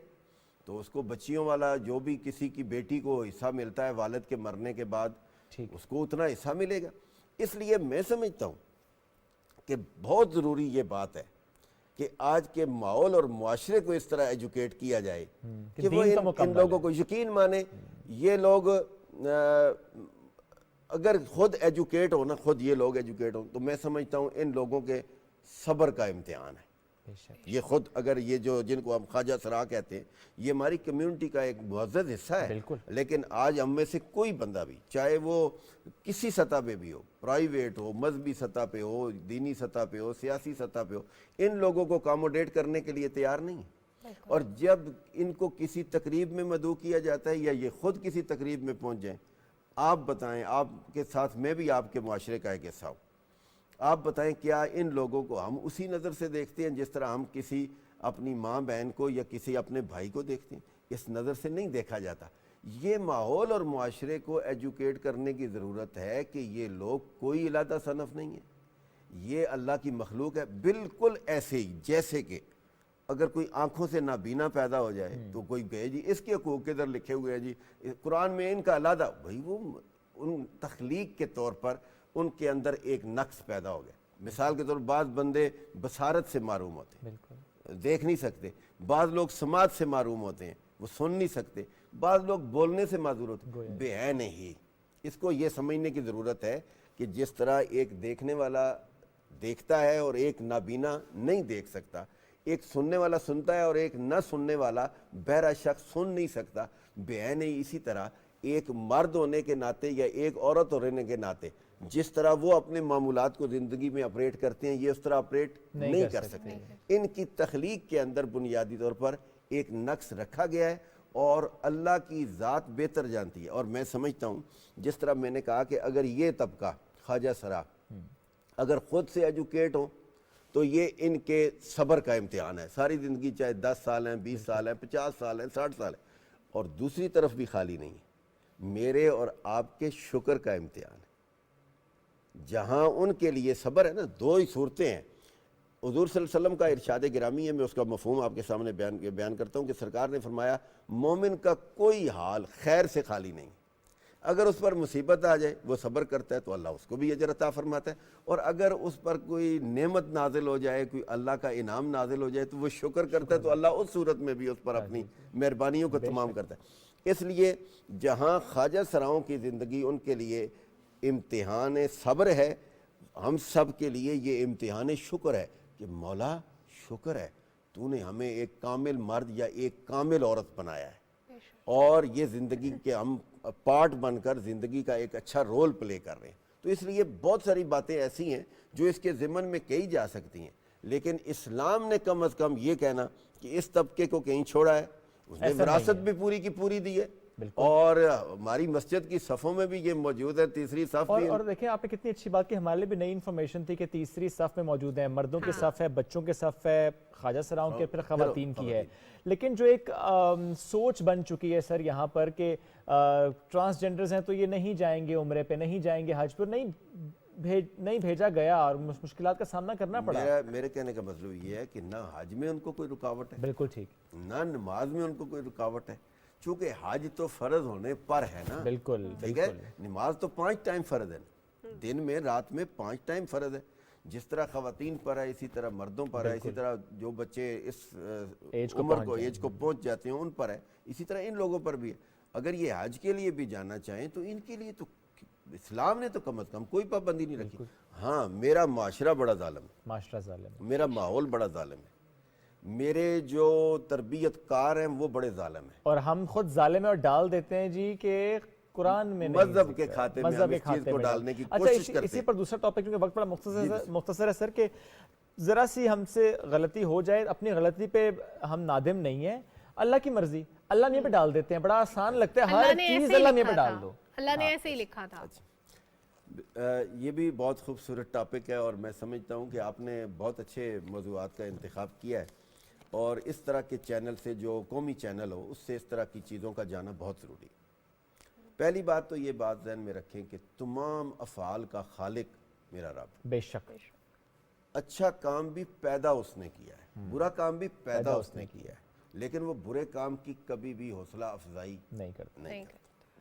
تو اس کو بچیوں والا جو بھی کسی کی بیٹی کو حصہ ملتا ہے والد کے مرنے کے بعد اس کو اتنا حصہ ملے گا. اس لیے میں سمجھتا ہوں کہ بہت ضروری یہ بات ہے کہ آج کے ماحول اور معاشرے کو اس طرح ایجوکیٹ کیا جائے کہ وہ ان لوگوں کو یقین مانے. یہ لوگ اگر خود ایجوکیٹ ہو نا، خود یہ لوگ ایجوکیٹ ہوں تو میں سمجھتا ہوں ان لوگوں کے صبر کا امتحان ہے. یہ خود اگر یہ جو جن کو ہم خواجہ سرا کہتے ہیں یہ ہماری کمیونٹی کا ایک معزز حصہ ہے. لیکن آج ہم میں سے کوئی بندہ بھی چاہے وہ کسی سطح پہ بھی ہو، پرائیویٹ ہو، مذہبی سطح پہ ہو، دینی سطح پہ ہو، سیاسی سطح پہ ہو، ان لوگوں کو اکاموڈیٹ کرنے کے لیے تیار نہیں ہے. اور جب ان کو کسی تقریب میں مدعو کیا جاتا ہے یا یہ خود کسی تقریب میں پہنچ جائیں، آپ بتائیں، آپ کے ساتھ میں بھی آپ کے معاشرے کا ایک حصہ ہوں، آپ بتائیں کیا ان لوگوں کو ہم اسی نظر سے دیکھتے ہیں جس طرح ہم کسی اپنی ماں بہن کو یا کسی اپنے بھائی کو دیکھتے ہیں؟ اس نظر سے نہیں دیکھا جاتا. یہ ماحول اور معاشرے کو ایجوکیٹ کرنے کی ضرورت ہے کہ یہ لوگ کوئی علیحدہ صنف نہیں ہے، یہ اللہ کی مخلوق ہے. بالکل ایسے ہی جیسے کہ اگر کوئی آنکھوں سے نابینا پیدا ہو جائے تو کوئی کہے جی اس کے حقوق کدھر لکھے ہوئے ہیں جی قرآن میں ان کا علیحدہ، بھائی وہ ان تخلیق کے طور پر ان کے اندر ایک نقص پیدا ہو گیا. مثال کے طور پر بعض بندے بصارت سے محروم ہوتے ہیں، دیکھ نہیں سکتے. بعض لوگ سماعت سے محروم ہوتے ہیں، وہ سن نہیں سکتے. بعض لوگ بولنے سے معذور ہوتے ہیں، بے ہے نہیں. اس کو یہ سمجھنے کی ضرورت ہے کہ جس طرح ایک دیکھنے والا دیکھتا ہے اور ایک نابینا نہیں دیکھ سکتا، ایک سننے والا سنتا ہے اور ایک نہ سننے والا بہرا شخص سن نہیں سکتا، بے ہے نہیں. اسی طرح ایک مرد ہونے کے ناطے یا ایک عورت ہونے کے ناطے جس طرح وہ اپنے معمولات کو زندگی میں اپریٹ کرتے ہیں یہ اس طرح اپریٹ نہیں کر سکتے. ان کی تخلیق کے اندر بنیادی طور پر ایک نقص رکھا گیا ہے اور اللہ کی ذات بہتر جانتی ہے. اور میں سمجھتا ہوں جس طرح میں نے کہا کہ اگر یہ طبقہ خواجہ سرا اگر خود سے ایجوکیٹ ہوں تو یہ ان کے صبر کا امتحان ہے. ساری زندگی چاہے 10 سال ہیں، 20 سال ہیں، 50 سال ہیں، 60 سال ہیں، اور دوسری طرف بھی خالی نہیں ہے میرے اور آپ کے شکر کا امتحان ہے. جہاں ان کے لیے صبر ہے نا، دو ہی صورتیں ہیں. حضور صلی اللہ علیہ وسلم کا ارشاد گرامی ہے، میں اس کا مفہوم آپ کے سامنے بیان کرتا ہوں کہ سرکار نے فرمایا مومن کا کوئی حال خیر سے خالی نہیں. اگر اس پر مصیبت آ جائے وہ صبر کرتا ہے تو اللہ اس کو بھی اجر عطا فرماتا ہے، اور اگر اس پر کوئی نعمت نازل ہو جائے، کوئی اللہ کا انعام نازل ہو جائے تو وہ شکر کرتا ہے تو اللہ اس صورت میں بھی اس پر اپنی مہربانیوں کو تمام کرتا ہے. اس لیے جہاں خواجہ سراؤں کی زندگی ان کے لیے امتحان صبر ہے، ہم سب کے لیے یہ امتحان شکر ہے کہ مولا شکر ہے تو نے ہمیں ایک کامل مرد یا ایک کامل عورت بنایا ہے اور یہ زندگی کے ہم پارٹ بن کر زندگی کا ایک اچھا رول پلے کر رہے ہیں. تو اس لیے بہت ساری باتیں ایسی ہیں جو اس کے ضمن میں کہی جا سکتی ہیں، لیکن اسلام نے کم از کم یہ کہنا کہ اس طبقے کو کہیں چھوڑا ہے، اس نے وراثت بھی پوری کی پوری دی ہے. اور ہماری مسجد کی صفوں میں بھی یہ موجود ہے، تیسری صف بھی. اور دیکھیں آپ نے کتنی اچھی بات کی، ہمارے لیے بھی نئی انفارمیشن تھی کہ تیسری صف میں موجود ہیں، مردوں کی صف ہے، بچوں کے صف ہے، خواجہ سراؤں کے، پھر خواتین کی ہے. لیکن جو ایک سوچ بن چکی ہے سر یہاں پر کہ ٹرانسجنڈرز ہیں تو یہ نہیں جائیں گے عمرے پہ، نہیں جائیں گے حج پر، نہیں بھیجا گیا اور مشکلات کا سامنا کرنا پڑا. میرے کہنے کا مطلب یہ ہے کہ نہ حج میں ان کو کوئی رکاوٹ ہے، بالکل ٹھیک، نہ نماز میں ان کو کوئی رکاوٹ ہے، چونکہ حج تو فرض ہونے پر ہے نا. بالکل ٹھیک ہے. نماز تو 5 ٹائم فرض ہے، دن میں رات میں 5 ٹائم فرض ہے. جس طرح خواتین پر ہے اسی طرح مردوں پر ہے، اسی طرح جو بچے اس عمر کو ایج کو پہنچ جاتے ہیں ان پر ہے، اسی طرح ان لوگوں پر بھی ہے. اگر یہ حج کے لیے بھی جانا چاہیں تو ان کے لیے تو اسلام نے تو کم از کم کوئی پابندی نہیں رکھی. ہاں میرا معاشرہ بڑا ظالم ہے، معاشرہ ظالم ہے، میرا ماحول بڑا ظالم ہے، میرے جو تربیت کار ہیں وہ بڑے ظالم ہیں، اور ہم خود ظالم ہیں اور ڈال دیتے ہیں جی کہ قرآن میں مذہب کے کھاتے میں ہم اس چیز کو ڈالنے کی کوشش کرتے ہیں. اسی پر دوسرا ٹاپک کیونکہ وقت بڑا مختصر ہے سر، کہ ذرا سی ہم سے غلطی ہو جائے، اپنی غلطی پہ ہم نادم نہیں ہیں، اللہ کی مرضی, اللہ میاں پہ ڈال دیتے ہیں, بڑا آسان لگتا ہے ہر چیز اللہ میاں پہ ڈال دو. اللہ نے ایسے ہی لکھا تھا. یہ بھی بہت خوبصورت ٹاپک ہے اور میں سمجھتا ہوں کہ آپ نے بہت اچھے موضوعات کا انتخاب کیا ہے, اور اس طرح کے چینل سے, جو قومی چینل ہو, اس سے اس طرح کی چیزوں کا جانا بہت ضروری ہے. پہلی بات تو یہ بات ذہن میں رکھیں کہ تمام افعال کا خالق میرا رب. بے شک. اچھا کام بھی پیدا اس نے کیا ہے, برا کام بھی پیدا اس نے کیا ہے, لیکن وہ برے کام کی کبھی بھی حوصلہ افزائی نہیں کرتا.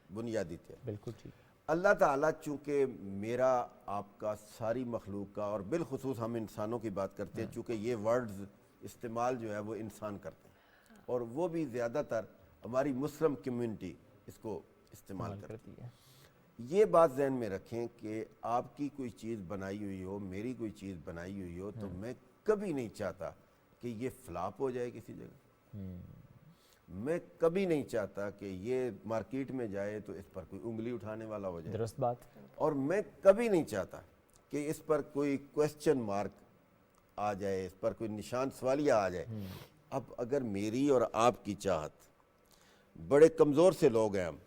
بنیادی طور بالکل ٹھیک. اللہ تعالیٰ چونکہ میرا آپ کا ساری مخلوق کا, اور بالخصوص ہم انسانوں کی بات کرتے ہیں, چونکہ یہ ورڈز استعمال جو ہے وہ انسان کرتے ہیں, اور وہ بھی زیادہ تر ہماری مسلم کمیونٹی اس کو استعمال کرتی ہے. یہ بات ذہن میں رکھیں کہ آپ کی کوئی چیز بنائی ہوئی ہو, میری کوئی چیز بنائی ہوئی ہو, تو میں کبھی نہیں چاہتا کہ یہ فلاپ ہو جائے کسی جگہ. میں کبھی نہیں چاہتا کہ یہ مارکیٹ میں جائے تو اس پر کوئی انگلی اٹھانے والا ہو جائے. درست بات. اور میں کبھی نہیں چاہتا کہ اس پر کوئی کویسچن مارک آ جائے, اس پر کوئی نشان سوالیہ آ جائے. اب اگر میری اور آپ کی چاہت, بڑے کمزور سے لوگ ہیں ہم,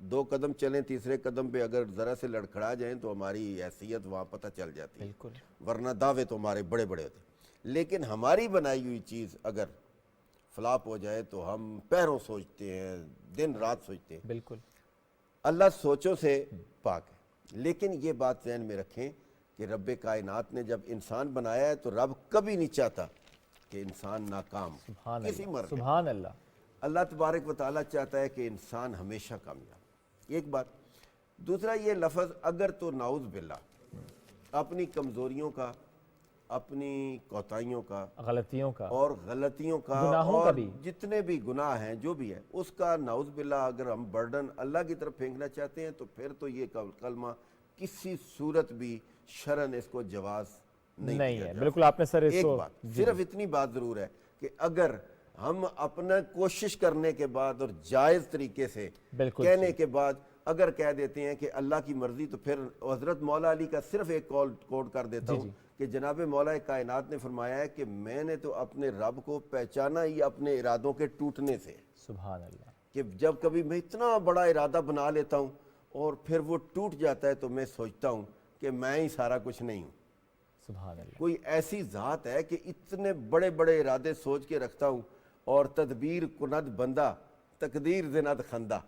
2 قدم چلیں, تیسرے قدم پہ اگر ذرا سے لڑکھڑا جائیں تو ہماری حیثیت وہاں پتہ چل جاتی ہے, ورنہ دعوے تو ہمارے بڑے بڑے ہوتے ہیں. لیکن ہماری بنائی ہوئی چیز اگر فلاپ ہو جائے تو ہم پیروں سوچتے ہیں, دن رات سوچتے ہیں. بالکل. اللہ سوچوں سے پاک ہے, لیکن یہ بات ذہن میں رکھیں کہ رب کائنات نے جب انسان بنایا ہے تو رب کبھی نہیں چاہتا کہ انسان ناکام کسی مرد. سبحان اللہ. اللہ تبارک و تعالیٰ چاہتا ہے کہ انسان ہمیشہ کامیاب. ایک بات. دوسرا یہ لفظ اگر تو نعوذ باللہ اپنی کمزوریوں کا, اپنی کوتاہیوں کا, غلطیوں کا, اور غلطیوں کا, گناہوں کا بھی, جتنے بھی گناہ ہیں جو بھی ہے اس کا نعوذ باللہ اگر ہم برڈن اللہ کی طرف پھینکنا چاہتے ہیں تو پھر تو یہ کلمہ کسی صورت بھی شرعاً اس کو جواز نہیں ہے. بالکل آپ نے سر اس ایک کو بات, صرف اتنی بات ضرور ہے کہ اگر ہم اپنا کوشش کرنے کے بعد اور جائز طریقے سے کہنے کے بعد اگر کہہ دیتے ہیں کہ اللہ کی مرضی, تو پھر حضرت مولا علی کا صرف ایک کوٹ کر دیتا ہوں کہ جناب مولا کائنات نے فرمایا ہے کہ میں نے تو اپنے رب کو پہچانا ہی اپنے ارادوں کے ٹوٹنے سے. سبحان اللہ. کہ جب کبھی میں اتنا بڑا ارادہ بنا لیتا ہوں اور پھر وہ ٹوٹ جاتا ہے تو میں سوچتا ہوں کہ میں ہی سارا کچھ نہیں ہوں. سبحان اللہ. کوئی ایسی ذات ہے کہ اتنے بڑے بڑے ارادے سوچ کے رکھتا ہوں, اور تدبیر کند بندہ تقدیر زند خندہ,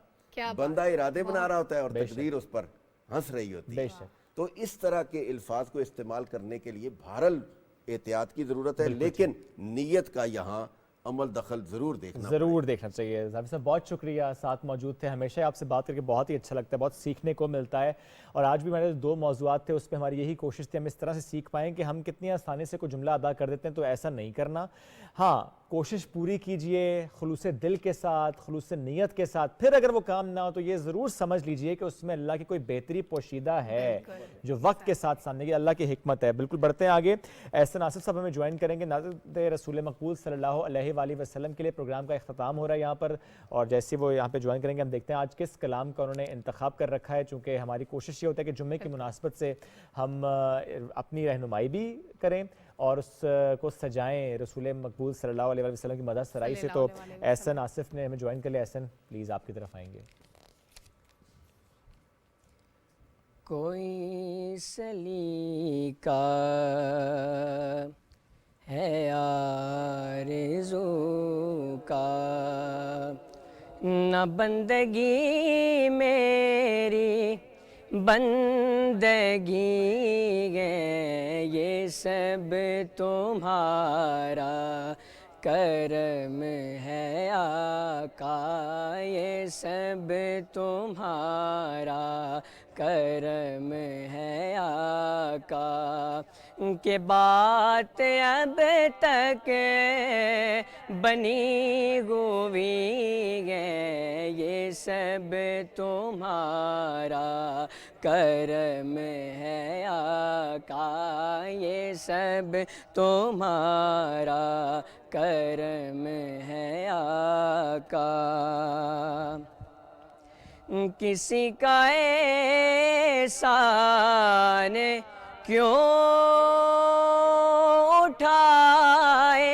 بندہ ارادے بنا رہا ہوتا ہے اور تقدیر اس پر ہنس رہی ہوتی ہے. تو اس طرح کے الفاظ کو استعمال کرنے کے لیے بہرحال احتیاط کی ضرورت ہے, لیکن نیت کا یہاں عمل دخل ضرور دیکھنا چاہیے. ظافر صاحب بہت شکریہ, ساتھ موجود تھے. ہمیشہ آپ سے بات کر کے بہت ہی اچھا لگتا ہے, بہت سیکھنے کو ملتا ہے. اور آج بھی ہمارے 2 موضوعات تھے, اس پہ ہماری یہی کوشش تھی ہم اس طرح سے سیکھ پائیں کہ ہم کتنی آسانی سے کوئی جملہ ادا کر دیتے ہیں, تو ایسا نہیں کرنا. ہاں کوشش پوری کیجئے خلوص دل کے ساتھ, خلوص نیت کے ساتھ. پھر اگر وہ کام نہ ہو تو یہ ضرور سمجھ لیجئے کہ اس میں اللہ کی کوئی بہتری پوشیدہ ہے جو وقت کے ساتھ سامنے کی اللہ کی حکمت ہے. بالکل بڑھتے ہیں آگے. احسن آصف صاحب ہمیں جوائن کریں گے. نعت رسول مقبول صلی اللہ علیہ وآلہ وسلم کے لیے پروگرام کا اختتام ہو رہا ہے یہاں پر, اور جیسے وہ یہاں پہ جوائن کریں گے ہم دیکھتے ہیں آج کس کلام کا انہوں نے انتخاب کر رکھا ہے. چونکہ ہماری کوشش یہ ہوتا ہے کہ جمعے کی مناسبت سے ہم اپنی رہنمائی بھی کریں اور اس کو سجائیں رسول مقبول صلی اللہ علیہ وسلم کی مدح سرائی سے. تو احسن آصف نے ہمیں جوائن کر لیا. احسن پلیز آپ کی طرف آئیں گے. کوئی سلیقہ ہے آرزو کا, نہ بندگی میری بندگی ہے, یہ سب تمہارا کرم ہے آقا, یہ سب تمہارا کرم ہے آقا. کہ بات اب تک بنی ہوئی ہے, یہ سب تمہارا کرم ہے آقا, یہ سب تمہارا کرم ہے آقا. کسی کا احسان کیوں اٹھائے